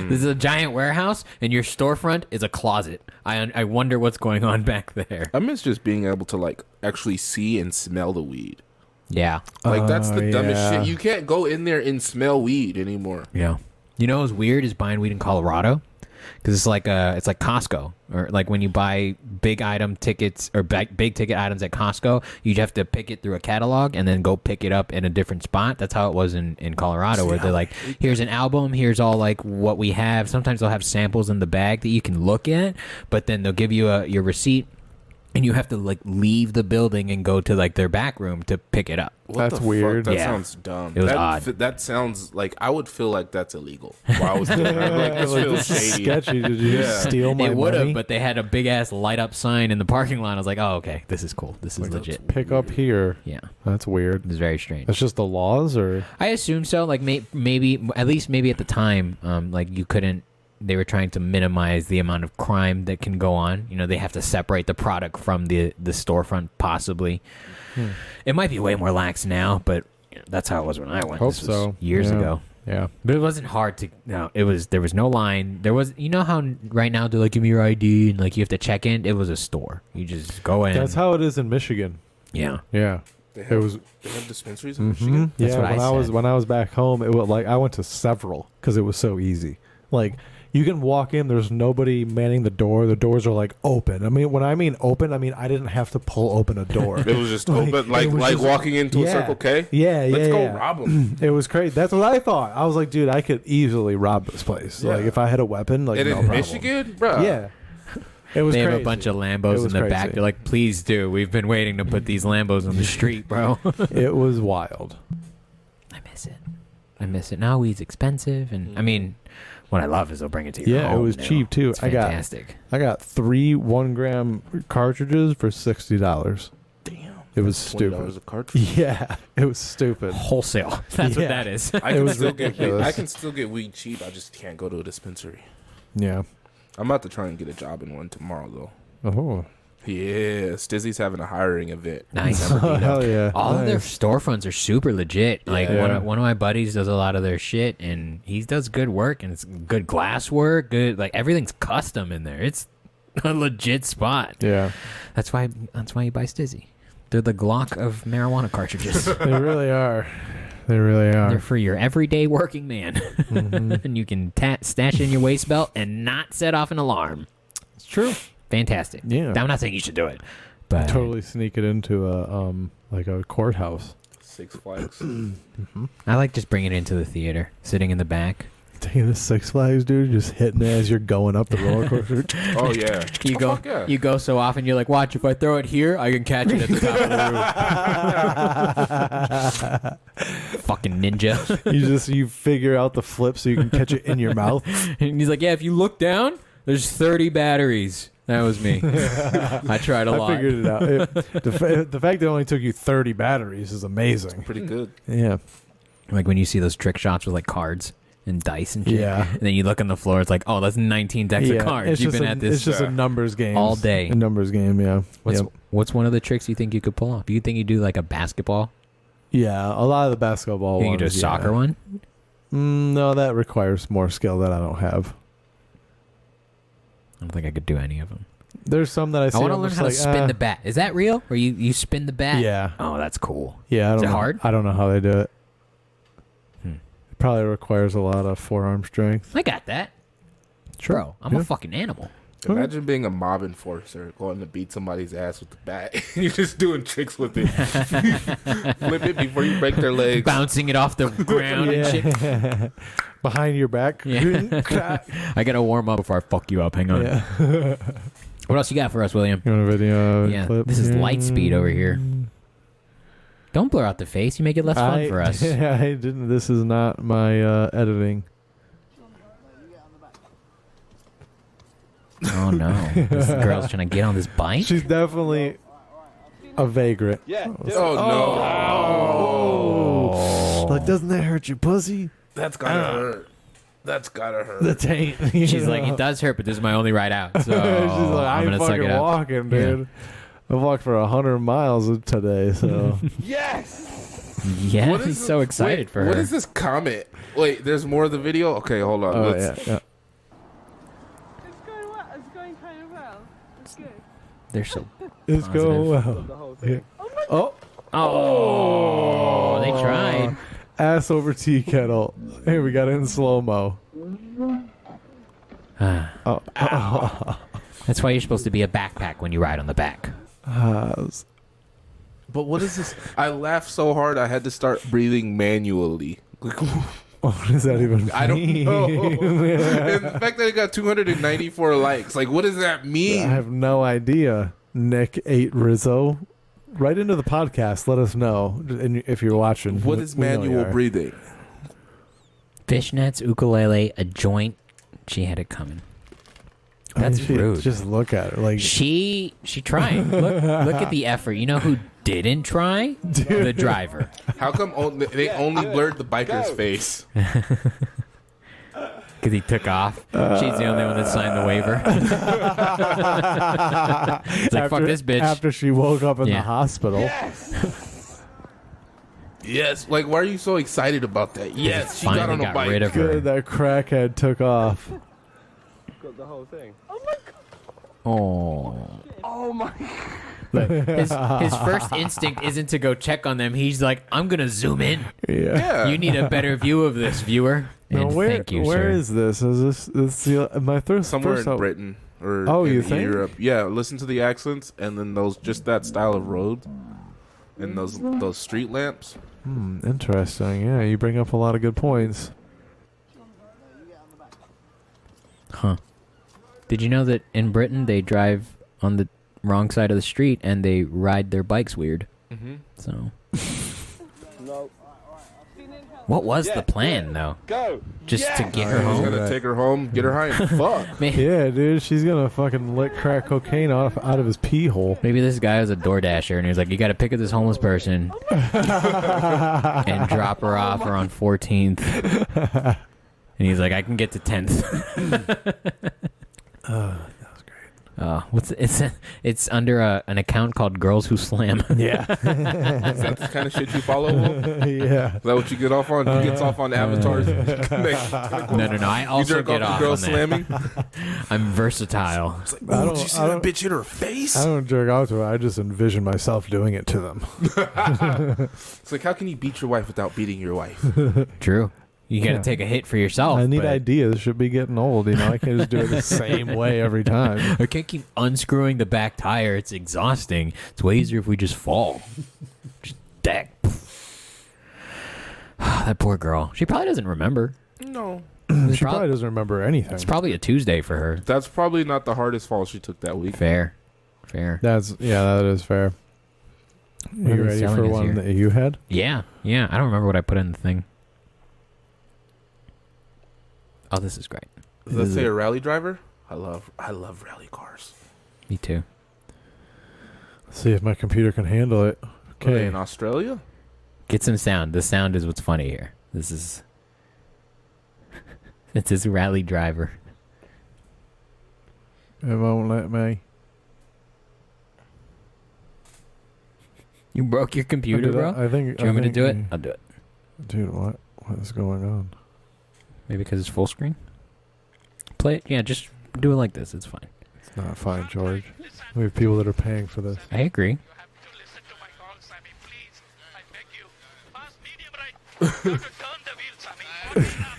S1: this is a giant warehouse, and your storefront is a closet. I wonder what's going on back there.
S3: I miss just being able to like actually see and smell the weed.
S1: Yeah.
S3: Like that's the dumbest
S2: yeah.
S3: shit. You can't go in there and smell weed anymore.
S1: Yeah. You know what's weird is buying weed in Colorado, because it's like Costco, or like when you buy big item tickets or big ticket items at Costco, you have to pick it through a catalog and then go pick it up in a different spot. That's how it was in Colorado, where they're like, here's an album, here's all like what we have. Sometimes they'll have samples in the bag that you can look at, but then they'll give you your receipt. And you have to like leave the building and go to like their back room to pick it up.
S3: What
S2: That's
S3: the
S2: weird.
S3: Fuck? That
S1: Yeah.
S3: sounds dumb.
S1: It was
S3: that,
S1: odd.
S3: That sounds like I would feel like that's illegal. While I was there, I'd be like, this
S2: Like,
S3: feels
S2: this is
S3: shady.
S2: sketchy. Did you
S3: Yeah.
S2: steal my
S1: They would
S2: money?
S1: have, but they had a big ass light up sign in the parking lot. I was like, oh, okay, this is cool. This is legit.
S2: Pick up here.
S1: Yeah,
S2: That's weird.
S1: it was very strange.
S2: That's just the laws, or
S1: I assume so. Like maybe at least maybe at the time, like you couldn't. They were trying to minimize the amount of crime that can go on. You know, they have to separate the product from the storefront, possibly. It might be way more lax now, but you know, that's how it was when I went.
S2: Hope
S1: This was
S2: so.
S1: years
S2: Yeah.
S1: ago.
S2: yeah.
S1: But it wasn't hard to. No, there was no line. There was. You know how right now they're like, give me your ID and like you have to check in. It was a store. You just go in.
S2: That's how it is in Michigan.
S1: Yeah.
S2: Yeah.
S3: They
S2: It
S3: have,
S2: was.
S3: they have dispensaries in Michigan.
S2: Yeah,
S1: That's what I said.
S2: when I was back home, it was like I went to several because it was so easy. Like you can walk in, there's nobody manning the door. The doors are like open. I mean, when I mean open, I mean I didn't have to pull open a door.
S3: It was just
S2: Like,
S3: open, like
S2: it was
S3: like
S2: just-
S3: walking into a
S2: yeah.
S3: Circle K.
S2: Yeah,
S3: Let's go
S2: yeah.
S3: rob them.
S2: It was crazy. That's what I thought. I was like, dude, I could easily rob this place.
S3: Yeah.
S2: Like if I had a weapon, like
S3: And
S2: no
S3: in
S2: problem.
S3: Michigan, bro.
S2: Yeah. It was
S1: They
S2: crazy.
S1: have a bunch of
S2: It
S1: Lambos in
S2: was
S1: the back.
S2: crazy.
S1: They're like, please do. We've been waiting to put these Lambos on the street, bro.
S2: It was wild.
S1: I miss it. Now weed's expensive, and I mean, what I love is they'll bring it to your
S2: Yeah, it
S1: home
S2: was
S1: now.
S2: cheap too.
S1: It's
S2: I
S1: fantastic.
S2: got 3 1-gram cartridges for $60.
S3: Damn.
S2: It was
S3: $20
S2: stupid.
S3: a cartridge.
S2: Yeah, it was stupid.
S1: Wholesale. That's what
S2: Yeah.
S1: that is.
S3: I
S2: It
S3: can
S2: was
S3: still get
S2: ridiculous.
S3: I can still get weed cheap. I just can't go to a dispensary.
S2: Yeah.
S3: I'm about to try and get a job in one tomorrow though.
S2: Oh,
S3: Yeah, Stizzy's having a hiring event.
S1: Nice.
S2: hell yeah!
S1: All of their
S2: Nice.
S1: storefronts are super legit. Like
S2: Yeah.
S1: one of my buddies does a lot of their shit, and he does good work, and it's good glass work. Good, like everything's custom in there. It's a legit spot.
S2: Yeah,
S1: That's why you buy Stizzy. They're the Glock of marijuana cartridges.
S2: they really are. They really
S1: They're
S2: are.
S1: for your everyday working man, and you can stash it in your waist belt and not set off an alarm.
S2: It's true.
S1: Fantastic.
S2: Yeah.
S1: I'm not saying you should do it, but
S2: Totally sneak it into a like a courthouse.
S3: Six Flags.
S1: I like just bringing it into the theater, sitting in the back.
S2: Taking the Six Flags, dude, just hitting it as you're going up the roller coaster.
S3: Oh yeah.
S1: You go,
S3: Fuck yeah.
S1: you go so often. You're like, watch. If I throw it here, I can catch it at the top of the roof. Fucking ninja.
S2: you figure out the flip so you can catch it in your mouth.
S1: And he's like, yeah. If you look down, there's 30 batteries. That was me. I tried a lot.
S2: I figured it out. The fact that it only took you 30 batteries is amazing.
S3: Pretty good.
S2: Yeah.
S1: Like when you see those trick shots with like cards and dice and shit.
S2: Yeah.
S1: And then you look on the floor. It's like, oh, that's 19 decks of cards.
S2: It's
S1: You've
S2: just
S1: been at this
S2: It's just a numbers game
S1: all day.
S2: A numbers game, yeah.
S1: What's one of the tricks you think you could pull off? You think you do like a basketball?
S2: Yeah, a lot of the basketball
S1: You think
S2: ones.
S1: you do a soccer one?
S2: No, that requires more skill that I don't have.
S1: I don't think I could do any of them.
S2: There's some that I see.
S1: I want to
S2: I'm
S1: learn
S2: just
S1: how
S2: like,
S1: to spin the bat. Is that real? Or you spin the bat?
S2: Yeah.
S1: Oh, that's cool.
S2: Yeah, I don't
S1: Is it
S2: know.
S1: hard?
S2: I don't know how they do it.
S1: Hmm.
S2: It probably requires a lot of forearm strength.
S1: I got that. Bro, I'm
S2: Yeah.
S1: a fucking animal.
S3: Imagine being a mob enforcer going to beat somebody's ass with the bat. You're just doing tricks with it. Flip it before you break their legs.
S1: Bouncing it off the ground and shit.
S2: Behind your back.
S1: Yeah. I got to warm up before I fuck you up. Hang on.
S2: Yeah.
S1: What else you got for us, William?
S2: You want a video
S1: Yeah,
S2: clip?
S1: this is light speed over here. Don't blur out the face. You make it less fun for us.
S2: I didn't. This is not my editing.
S1: Oh, no. This girl's trying to get on this bike?
S2: She's definitely. A vagrant.
S6: Yeah.
S3: Oh, no.
S2: Like, doesn't that hurt you, pussy?
S3: That's gotta hurt. That's gotta hurt.
S2: The taint.
S1: She's like, it does hurt, but this is my only ride out. So
S2: She's like, I
S1: I'm
S2: ain't
S1: gonna suck it
S2: fucking
S1: up.
S2: walking, dude. I walked for 100 miles today, so.
S6: Yes.
S1: Yeah,
S3: What is
S1: he's
S3: the-
S1: so excited
S3: wait,
S1: for her.
S3: What is this comment? Wait, there's more of the video? Okay, hold on.
S2: Oh,
S3: Let's-
S2: yeah.
S7: It's going well. It's going kind of well. It's good.
S1: They're so.
S2: It's going well.
S6: The whole thing.
S2: Oh,
S1: Oh, they tried.
S2: ass over tea kettle. Hey, we got it in slow-mo. Oh.
S1: That's why you're supposed to be a backpack when you ride on the back.
S3: But what is this? I laughed so hard I had to start breathing manually.
S2: What does that even mean?
S3: I don't know. And the fact that it got 294 likes, like, what does that
S2: I
S3: mean?
S2: have no idea. Nick 8 Rizzo. Write into the podcast. Let us know if you're watching.
S3: What is
S2: We know you
S3: manual
S2: are.
S3: breathing?
S1: Fishnets, ukulele, a joint. She had it coming.
S2: I mean,
S1: That's rude.
S2: Just look at her. Like,
S1: She tried. Look at the effort. You know who didn't try? The driver.
S3: How come they only blurred the biker's face?
S1: Because he took off. She's the only one that signed the waiver. It's like, fuck this bitch.
S2: After she woke up in
S1: Yeah.
S2: the hospital.
S3: Yes. Like, why are you so excited about that? Yes, she got
S1: Finally
S3: on a
S1: got rid
S3: bike.
S1: of her.
S2: Good, that crackhead took off.
S6: Got the whole thing.
S1: Oh.
S6: Oh my.
S1: His first instinct isn't to go check on them. He's like, I'm going to zoom in.
S2: Yeah.
S3: Yeah.
S1: You need a better view of this, viewer.
S2: Now,
S1: And
S2: where
S1: thank you,
S2: where
S1: sir.
S2: is this? Is this my first
S3: Somewhere
S2: first
S3: in
S2: out-
S3: Britain or
S2: Oh,
S3: in
S2: you think?
S3: Europe. Yeah, listen to the accents and then just that style of road and those street lamps.
S2: Interesting. Yeah, you bring up a lot of good points.
S1: Huh. Did you know that in Britain they drive on the wrong side of the street and they ride their bikes weird?
S3: Mm-hmm.
S1: So,
S6: No.
S1: what was the plan, though?
S6: Go.
S1: Just to get her
S3: He's
S1: home?
S3: gonna take her home, get her high, and fuck.
S2: Yeah, dude, she's gonna fucking lick crack cocaine out of his pee hole.
S1: Maybe this guy was a door dasher and he was like, you got to pick up this homeless person and drop her off around 14th. And he's like, I can get to 10th. It's under an account called Girls Who Slam.
S2: Yeah.
S3: Is that the kind of shit you follow? Will?
S2: Yeah.
S3: Is that what you get off on? You gets off on avatars.
S1: No. I
S3: You
S1: also
S3: jerk
S1: get
S3: off
S1: off
S3: the girl
S1: on that.
S3: slamming.
S1: I'm versatile.
S3: It's like,
S2: I
S3: oh,
S2: don't-
S3: did you see
S2: I
S3: that
S2: don't-
S3: bitch hit her face?
S2: I don't jerk out to her. I just envision myself doing it to them.
S3: It's like, how can you beat your wife without beating your wife?
S1: True. You got to
S2: Yeah.
S1: take a hit for yourself.
S2: I need
S1: but
S2: ideas. Should be getting old. You know, I can't just do it the same way every time.
S1: I can't keep unscrewing the back tire. It's exhausting. It's way easier if we just fall. Just deck. That poor girl. She probably doesn't remember.
S3: No.
S1: It's
S2: She probably doesn't remember anything.
S1: It's probably a Tuesday for her.
S3: That's probably not the hardest fall she took that week.
S1: Fair.
S2: That is fair.
S1: What
S2: Are you
S1: are they
S2: ready
S1: selling
S2: for
S1: us
S2: one
S1: here?
S2: that you had?
S1: Yeah. I don't remember what I put in the thing. Oh, this is great.
S3: Does that say a rally driver? I love rally cars.
S1: Me too.
S2: Let's see if my computer can handle it.
S3: Are they
S2: Okay.
S3: in Australia?
S1: Get some sound. The sound is what's funny here. This is... It's his rally driver.
S2: It won't let me.
S1: You broke your computer, bro?
S2: I think.
S1: Do you want me to
S2: think-
S1: do it? I'll do it.
S2: Dude, what is going on?
S1: Maybe because it's full screen? Play it? Yeah, just do it like this. It's fine.
S2: It's not fine, George. We have people that are paying for this.
S1: I agree.
S8: You have to listen to my call, Sammy. Please, I beg you. Fast, medium, right. You have to turn the wheel, Sammy.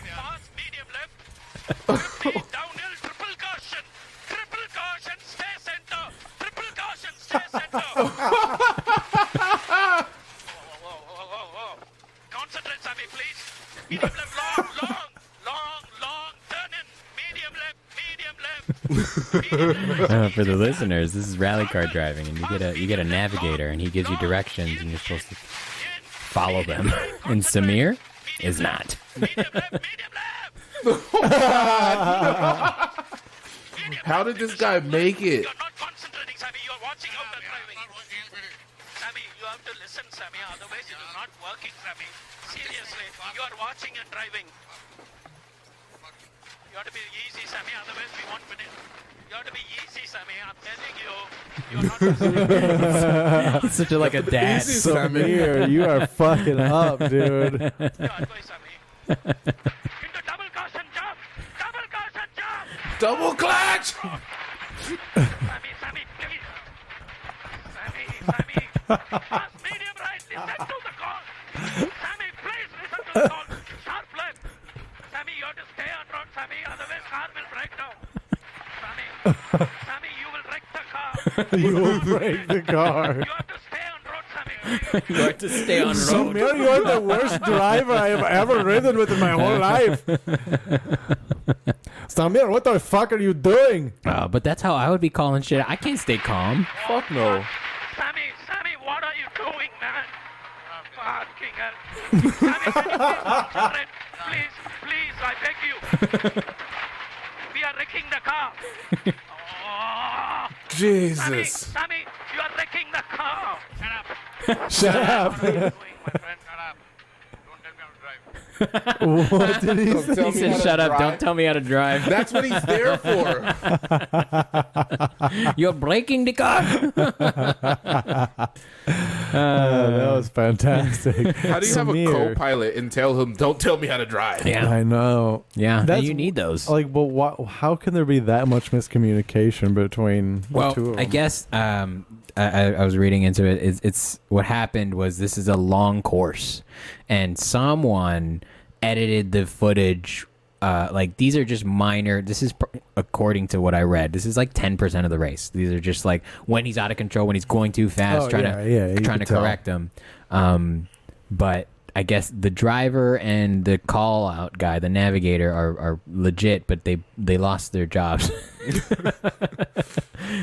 S8: Fast, medium, left. 50, downhill, triple caution. Triple caution, stay center. Triple caution, stay center. Whoa. Concentrate, Sammy, please. Medium left, long, turn in. Medium left.
S1: For the listeners, this is rally car driving, and you get a navigator, and he gives you directions, and you're supposed to follow them. And Samir is not.
S8: Medium left.
S3: How did this guy make it?
S8: You're not concentrating, Sammy. You're watching out the driving. Sammy, you have to listen, Sammy. Otherwise, it is not working, Sammy. Seriously, you are watching and driving. You have to be easy, Sammy. Otherwise, we won't finish. You have to be easy, Sammy. I'm telling you. You're not listening.
S1: He's such a, like a dad.
S2: Samir, you are fucking up, dude.
S8: Your advice, Sammy. Into double caution jump. Double caution jump.
S3: Double clutch.
S8: Sammy, please. Sammy. Fast, medium right. Listen to the call. Sammy, please listen to the call. Sharp left. Sammy, you have to stay on road, Sammy. Otherwise, car will break down. Sammy, you will wreck the car.
S2: You will break the car.
S8: You have to stay on road, Sammy.
S1: You have to stay on road.
S2: Samir, you're the worst driver I have ever ridden with in my whole life. Samir, what the fuck are you doing?
S1: But that's how I would be calling shit. I can't stay calm.
S3: Fuck no.
S8: Sammy, what are you doing, man? Fucking hell. Sammy, can you concentrate? Please, I beg you. We are wrecking the car. Oh.
S3: Jesus.
S8: Sammy, you are wrecking the car.
S2: Shut up.
S8: What are you doing, my friend? Shut up. Don't tell me how to drive.
S2: What did he say?
S3: Tell
S1: He
S3: me how
S1: said,
S3: to
S1: shut up,
S3: drive.
S1: don't tell me how to drive.
S3: That's what he's there for.
S1: You're breaking the car.
S2: That was fantastic.
S3: How do you have a
S2: Samir.
S3: co-pilot and tell him, don't tell me how to drive?
S1: Yeah.
S2: I know.
S1: Yeah,
S2: That's-
S1: you need those.
S2: Like, but how can there be that much miscommunication between the two of them?
S1: I guess I was reading into it. It's what happened was this is a long course, and someone edited the footage. Like these are just minor. This is according to what I read. This is like 10% of the race. These are just like when he's out of control, when he's going too fast, trying to correct him. But I guess the driver and the call out guy, the navigator, are legit, but they lost their jobs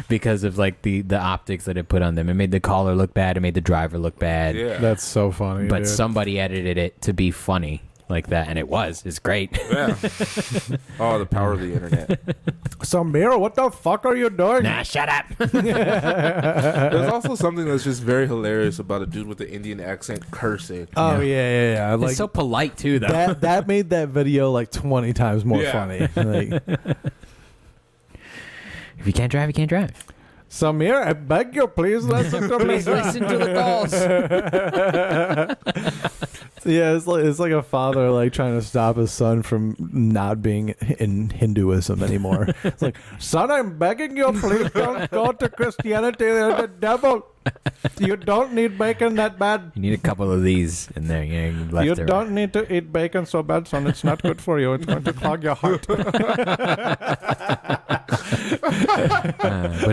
S1: because of like the optics that it put on them. It made the caller look bad. It made the driver look bad.
S3: Yeah.
S2: That's so funny.
S1: But
S2: dude.
S1: somebody edited it to be funny like that, and it was. It's great.
S3: Yeah. Oh, the power of the internet.
S2: Samir, what the fuck are you doing?
S1: Nah, shut up.
S3: There's also something that's just very hilarious about a dude with an Indian accent cursing.
S2: Oh yeah. Like
S1: It's so polite too, though.
S2: that made that video like 20 times more
S3: Yeah.
S2: funny. Like,
S1: If you can't drive, you can't drive.
S2: Samir, I beg you, please listen to me.
S1: Please listen to the calls.
S2: Yeah, it's like a father like trying to stop his son from not being in Hinduism anymore. It's like, son, I'm begging you, please don't go to Christianity. They're the devil. You don't need bacon that bad.
S1: You need a couple of these in there. Left
S2: You
S1: or
S2: don't need to eat bacon so bad, son. It's not good for you. It's going to clog your heart.
S1: But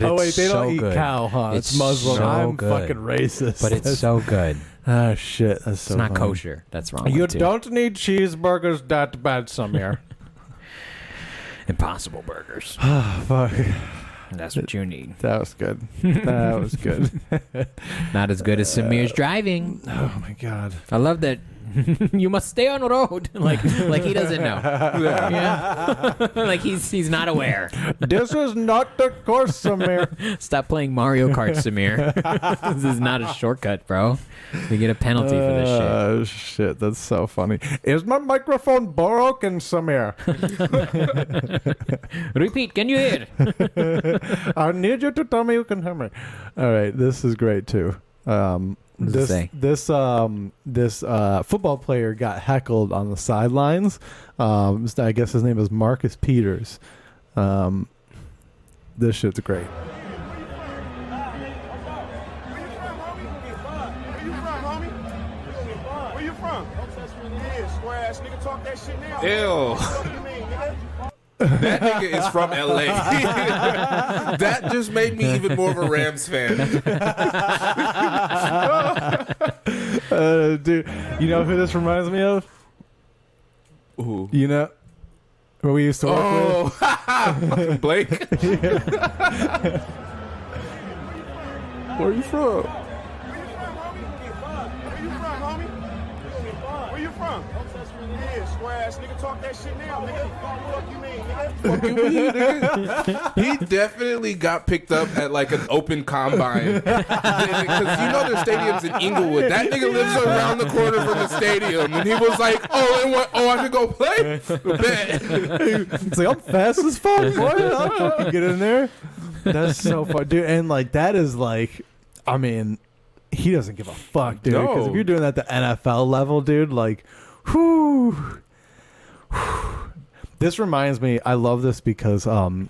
S2: Oh wait,
S1: it's
S2: they don't
S1: so
S2: eat
S1: good.
S2: cow, huh? It's
S1: It's
S2: Muslim.
S1: so
S2: I'm
S1: good.
S2: fucking racist.
S1: But it's so good.
S2: Ah shit, that's so
S1: It's not
S2: funny.
S1: kosher. That's wrong.
S2: You
S1: with it, too.
S2: don't need cheeseburgers that bad, Samir.
S1: Impossible burgers.
S2: Fuck.
S1: That's what you need.
S2: That was good. That was good.
S1: Not as good as Samir's driving.
S2: Oh my god.
S1: I love that. You must stay on the road. like he doesn't know. Yeah. Like he's not aware.
S2: This is not the course, Samir.
S1: Stop playing Mario Kart, Samir. This is not a shortcut, bro. You get a penalty for this shit.
S2: Oh shit, that's so funny. Is my microphone broken, Samir?
S1: Repeat, can you hear?
S2: I need you to tell me you can hear me. All right, this is great too.
S1: What does it say?
S2: This football player got heckled on the sidelines. I guess his name is Marcus Peters. This shit's great.
S6: Where you from? Yeah, square ass nigga, talk that shit now.
S3: Ew.
S6: What do you mean, nigga?
S3: That nigga is from LA. That just made me even more of a Rams fan.
S2: Dude, you know who this reminds me of?
S3: Ooh.
S2: You know who we used to work with?
S3: Fucking Blake. Where are you from?
S6: Where you from, homie? Where you from? Yeah, square ass nigga. Talk that shit now, nigga. Fuck you mean, nigga?
S3: He definitely got picked up at like an open combine. Because you know there's stadiums in Inglewood. That nigga lives around the corner from the stadium. And he was like, I should go play? Bet.
S2: It's like, I'm fast as fuck, boy. I'll fucking get in there. That's so fun, dude. And like, that is like, I mean, he doesn't give a fuck, dude. Because if you're doing that at the NFL level, dude, like, whew. This reminds me, I love this because when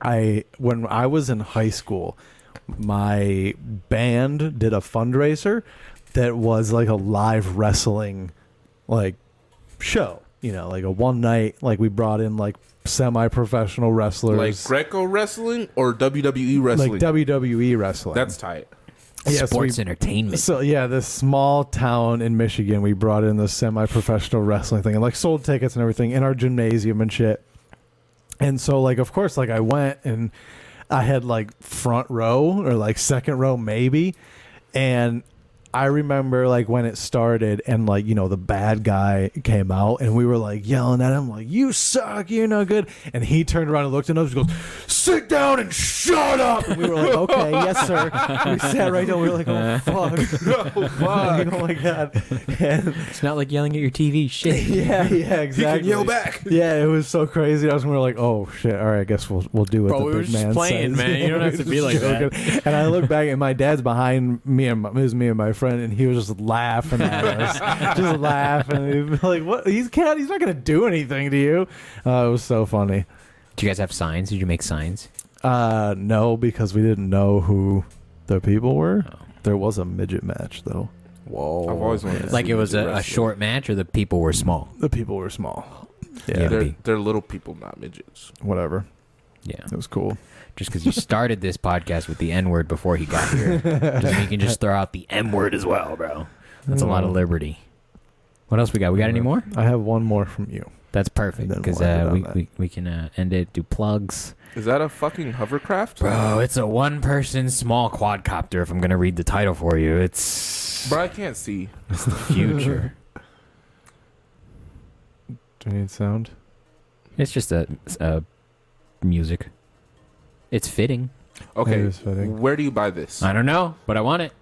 S2: I was in high school, my band did a fundraiser that was like a live wrestling like show. You know, like a one night, like we brought in like semi-professional wrestlers.
S3: Like Greco wrestling or WWE wrestling?
S2: Like WWE wrestling.
S3: That's tight.
S1: Sports entertainment.
S2: So yeah, this small town in Michigan, we brought in this semi-professional wrestling thing and like sold tickets and everything in our gymnasium and shit. And so like, of course, like I went and I had like front row or like second row maybe. And I remember like when it started and like, you know, the bad guy came out and we were like yelling at him like, you suck, you're no good. And he turned around and looked at us and goes, sit down and shut up. And we were like, okay, yes, sir. We sat right down. We were like, oh, fuck. Oh, fuck. Oh, my God. And
S1: it's not like yelling at your TV. Shit.
S2: yeah, exactly.
S3: You can yell back.
S2: Yeah, it was so crazy. I was like, oh, shit. All right, I guess we'll do it.
S1: Bro,
S2: the
S1: we were
S2: big
S1: just
S2: man
S1: playing,
S2: says.
S1: man. You don't have to be like that.
S2: And I look back and my dad's behind me and it was me and my friend, and he was just laughing at us, just laughing. He'd be like, "What? He's not gonna do anything to you." It was so funny.
S1: Do you guys have signs? Did you make signs?
S2: No, because we didn't know who the people were.
S1: Oh.
S2: There was a midget match though.
S1: Whoa!
S3: I've always wanted to
S1: like
S3: see
S1: it was
S3: midget
S1: a
S3: wrestling.
S1: short match, or the people were small.
S2: The people were small.
S1: Yeah,
S3: They're little people, not midgets.
S2: Whatever.
S1: Yeah,
S2: It was cool.
S1: just because you started this podcast with the N word before he got here, doesn't mean you can just throw out the M word as well, bro. That's a lot of liberty. What else we got? We got any more?
S2: I have one more from you.
S1: That's perfect
S2: And then
S1: because
S2: we'll end it on
S1: we can end it. Do plugs,
S3: Is that a fucking hovercraft?
S1: bro. It's a one-person small quadcopter. If I'm gonna read the title for you, it's
S3: Bro, I can't see.
S1: it's the future.
S2: Do you need sound?
S1: It's just a music. It's fitting.
S3: Okay,
S2: It is fitting.
S3: where do you buy this?
S1: I don't know, but I want it.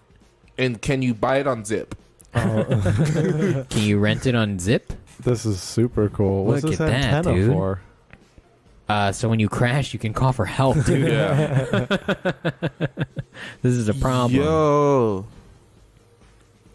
S3: And can you buy it on Zip?
S1: Can you rent it on Zip?
S2: This is super cool. What's
S1: Look
S2: this
S1: at that,
S2: antenna
S1: dude.
S2: for?
S1: So when you crash, you can call for help, dude.
S3: Yeah.
S1: This is a problem.
S3: Yo.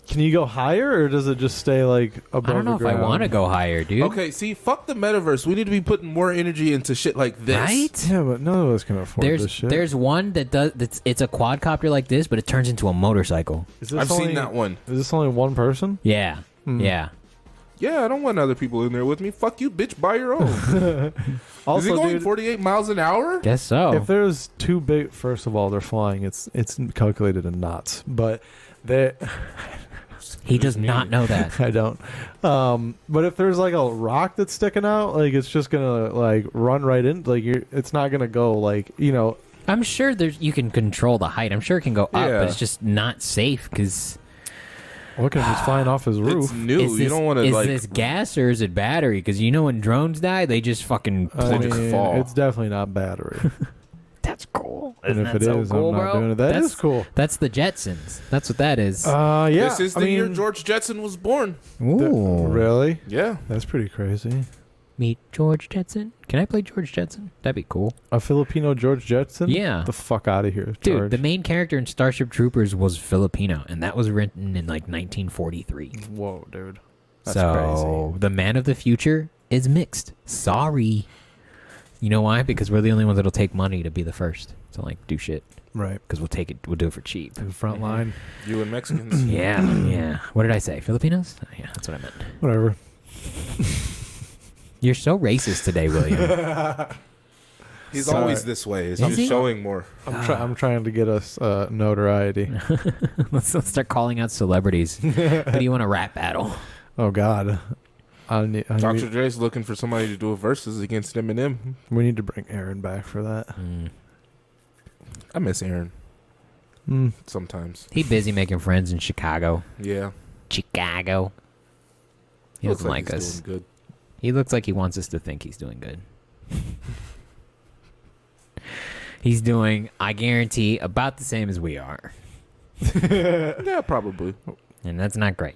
S2: Can you go higher, or does it just stay like above
S1: I don't know
S2: the
S1: if I
S2: ground?
S1: want to go higher, dude.
S3: Okay, see, fuck the metaverse. We need to be putting more energy into shit like this.
S1: Right?
S2: Yeah, but none of us can afford this shit.
S1: There's one that does. It's a quadcopter like this, but it turns into a motorcycle.
S2: Is this
S3: I've
S2: only,
S3: seen that one.
S2: Is this only one person?
S1: Yeah,
S2: Hmm.
S1: yeah.
S3: Yeah, I don't want other people in there with me. Fuck you, bitch. Buy your own. Is
S2: Also,
S3: he going
S2: dude,
S3: 48 miles an hour?
S1: Guess so.
S2: if there's two big, first of all, they're flying. It's calculated in knots, but they.
S1: He does not know that.
S2: I don't. But if there's like a rock that's sticking out, like it's just gonna like run right in. Like it's not gonna go like
S1: I'm sure you can control the height. I'm sure it can go up,
S3: Yeah.
S1: but it's just not safe because
S2: Look at he's flying off his
S3: It's
S2: roof.
S3: new. You don't want to
S1: is
S3: like.
S1: this gas or is it battery? Because you know when drones die, they just fucking.
S2: I
S3: just
S2: mean,
S3: fall.
S2: it's definitely not battery.
S1: That's cool.
S2: And
S1: Isn't
S2: if
S1: that
S2: it
S1: so
S2: is,
S1: cool,
S2: I'm not
S1: bro?
S2: doing it. That is cool.
S1: That's the Jetsons. That's what that is.
S2: Yeah.
S3: This is
S2: I
S3: the year
S2: mean,
S3: George Jetson was born.
S1: Ooh.
S2: Really?
S3: Yeah.
S2: That's pretty crazy.
S1: Meet George Jetson. Can I play George Jetson? That'd be cool.
S2: A Filipino George Jetson?
S1: Yeah.
S2: The fuck out of here,
S1: Dude,
S2: George.
S1: the main character in Starship Troopers was Filipino, and that was written in like 1943.
S2: Whoa, dude. That's
S1: so
S2: crazy.
S1: the man of the future is mixed. Sorry. You know why? Because we're the only ones that'll take money to be the first to like do shit.
S2: Right.
S1: Because we'll do it for cheap.
S2: The front line.
S3: You and Mexicans.
S1: Yeah, yeah. What did I say? Filipinos? Oh, yeah, that's what I meant.
S2: Whatever.
S1: You're so racist today, William.
S3: He's
S2: Sorry.
S3: always this way. He's
S1: Is he?
S3: showing more.
S2: I'm trying to get us notoriety.
S1: let's start calling out celebrities. Who do you want to rap battle?
S2: Oh, God.
S3: Dr. Dre's looking for somebody to do a versus against Eminem.
S2: We need to bring Aaron back for that.
S3: I miss Aaron
S2: Mm.
S3: sometimes.
S1: He busy making friends in Chicago.
S3: Yeah.
S1: Chicago. He doesn't like
S3: he's
S1: us.
S3: doing good.
S1: He looks like he wants us to think he's doing good. He's doing, I guarantee, about the same as we are.
S3: Yeah, probably.
S1: And that's not great.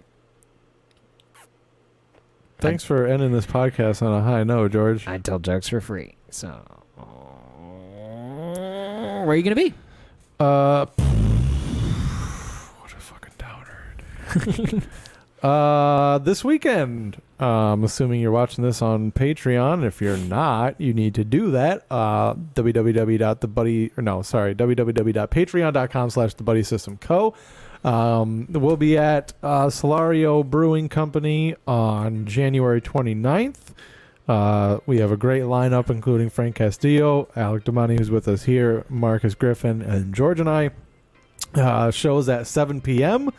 S2: Thanks for ending this podcast on a high note, George.
S1: I tell jokes for free. So, where are you going to be?
S2: What a fucking downer. This weekend, assuming you're watching this on Patreon. If you're not, you need to do that. www.patreon.com/thebuddy-system-co. We'll be at Solario Brewing Company on January 29th. We have a great lineup, including Frank Castillo, Alec Damani, who's with us here, Marcus Griffin, and George and I. Shows at 7 p.m.,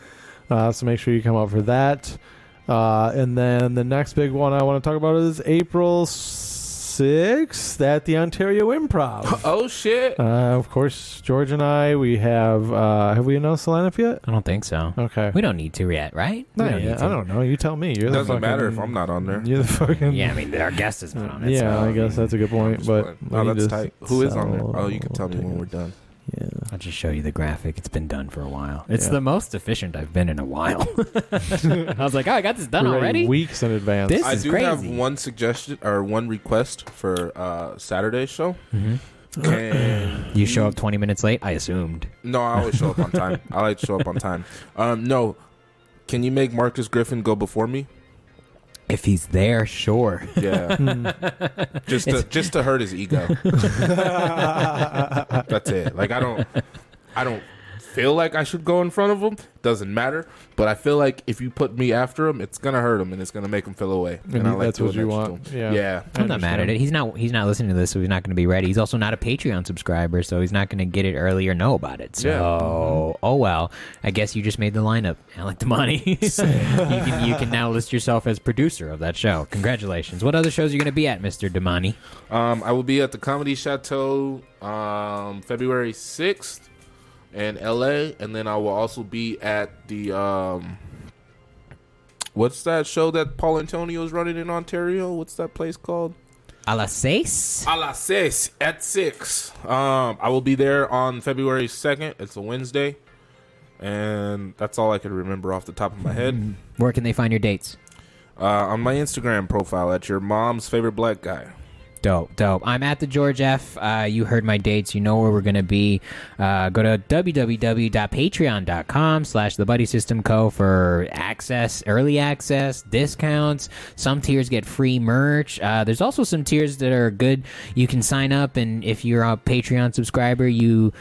S2: so make sure you come out for that. And then the next big one I want to talk about is April 6th at the Ontario Improv.
S3: Oh, shit.
S2: Of course, George and I, we have we announced the lineup yet?
S1: I don't think so.
S2: Okay.
S1: We don't need to yet, right? We
S2: Not
S1: don't
S2: yet.
S1: need to.
S2: I don't know. You tell me. You're
S3: It
S2: the
S3: doesn't
S2: fucking,
S3: matter if I'm not on there.
S2: You're the fucking...
S1: Yeah, I mean, our guest is not on it.
S2: Yeah,
S1: so,
S2: I guess that's a good point. But
S3: Oh,
S2: we
S3: that's
S2: just
S3: tight. Who is on there?
S2: sell
S3: Oh, you can tell me when we're
S2: tickets.
S3: done.
S2: Yeah.
S1: I'll just show you the graphic. It's been done for a while. It's
S2: Yeah.
S1: the most efficient I've been in a while. I was like, oh, I got this done
S2: We're ready
S1: already?
S2: weeks in advance.
S1: This
S3: I
S1: is
S3: do
S1: crazy.
S3: have one suggestion or one request for Saturday's show.
S1: Mm-hmm.
S3: Can
S1: You show up 20 minutes late? I assumed.
S3: No, I always show up on time. I like to show up on time. No, can you make Marcus Griffin go before me?
S1: If he's there, sure.
S3: Yeah, just to hurt his ego. That's it. Like I don't feel like I should go in front of him. Doesn't matter. But I feel like if you put me after him, it's gonna hurt him and it's gonna make him feel away.
S2: And
S3: I like
S2: that's what
S3: doing
S2: you
S3: that
S2: want.
S3: to him.
S2: Yeah.
S3: Yeah.
S1: I'm not mad at it. He's not listening to this, so he's not going to be ready. He's also not a Patreon subscriber, so he's not going to get it early or know about it. So, oh well. I guess you just made the lineup, Alec Damani. you can now list yourself as producer of that show. Congratulations. What other shows are you going to be at, Mr. Damani?
S3: I will be at the Comedy Chateau February 6th in LA, and then I will also be at the what's that show that Paul Antonio's running in Ontario? What's that place called?
S1: A las seis?
S3: A las seis at 6. I will be there on February 2nd. It's a Wednesday, and that's all I can remember off the top of my head.
S1: Where can they find your dates?
S3: On my Instagram profile at your mom's favorite black guy.
S1: Dope. I'm at the George F. You heard my dates. You know where we're going to be. Go to www.patreon.com/thebuddy-system-co for access, early access, discounts. Some tiers get free merch. There's also some tiers that are good. You can sign up, and if you're a Patreon subscriber, you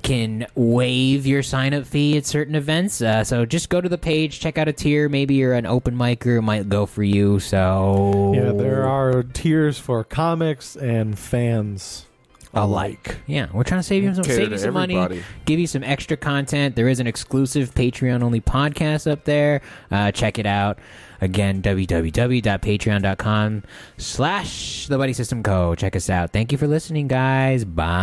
S1: can waive your sign-up fee at certain events. So just go to the page, check out a tier. Maybe you're an open micer, it might go for you. So
S2: Yeah, there are tiers for comics and fans alike.
S1: Yeah, we're trying to save you some,
S3: Cater
S1: save you
S3: to
S1: some money,
S3: everybody.
S1: give you some extra content. There is an exclusive Patreon-only podcast up there. Check it out. Again, www.patreon.com/thebuddy-system-co. Check us out. Thank you for listening, guys. Bye.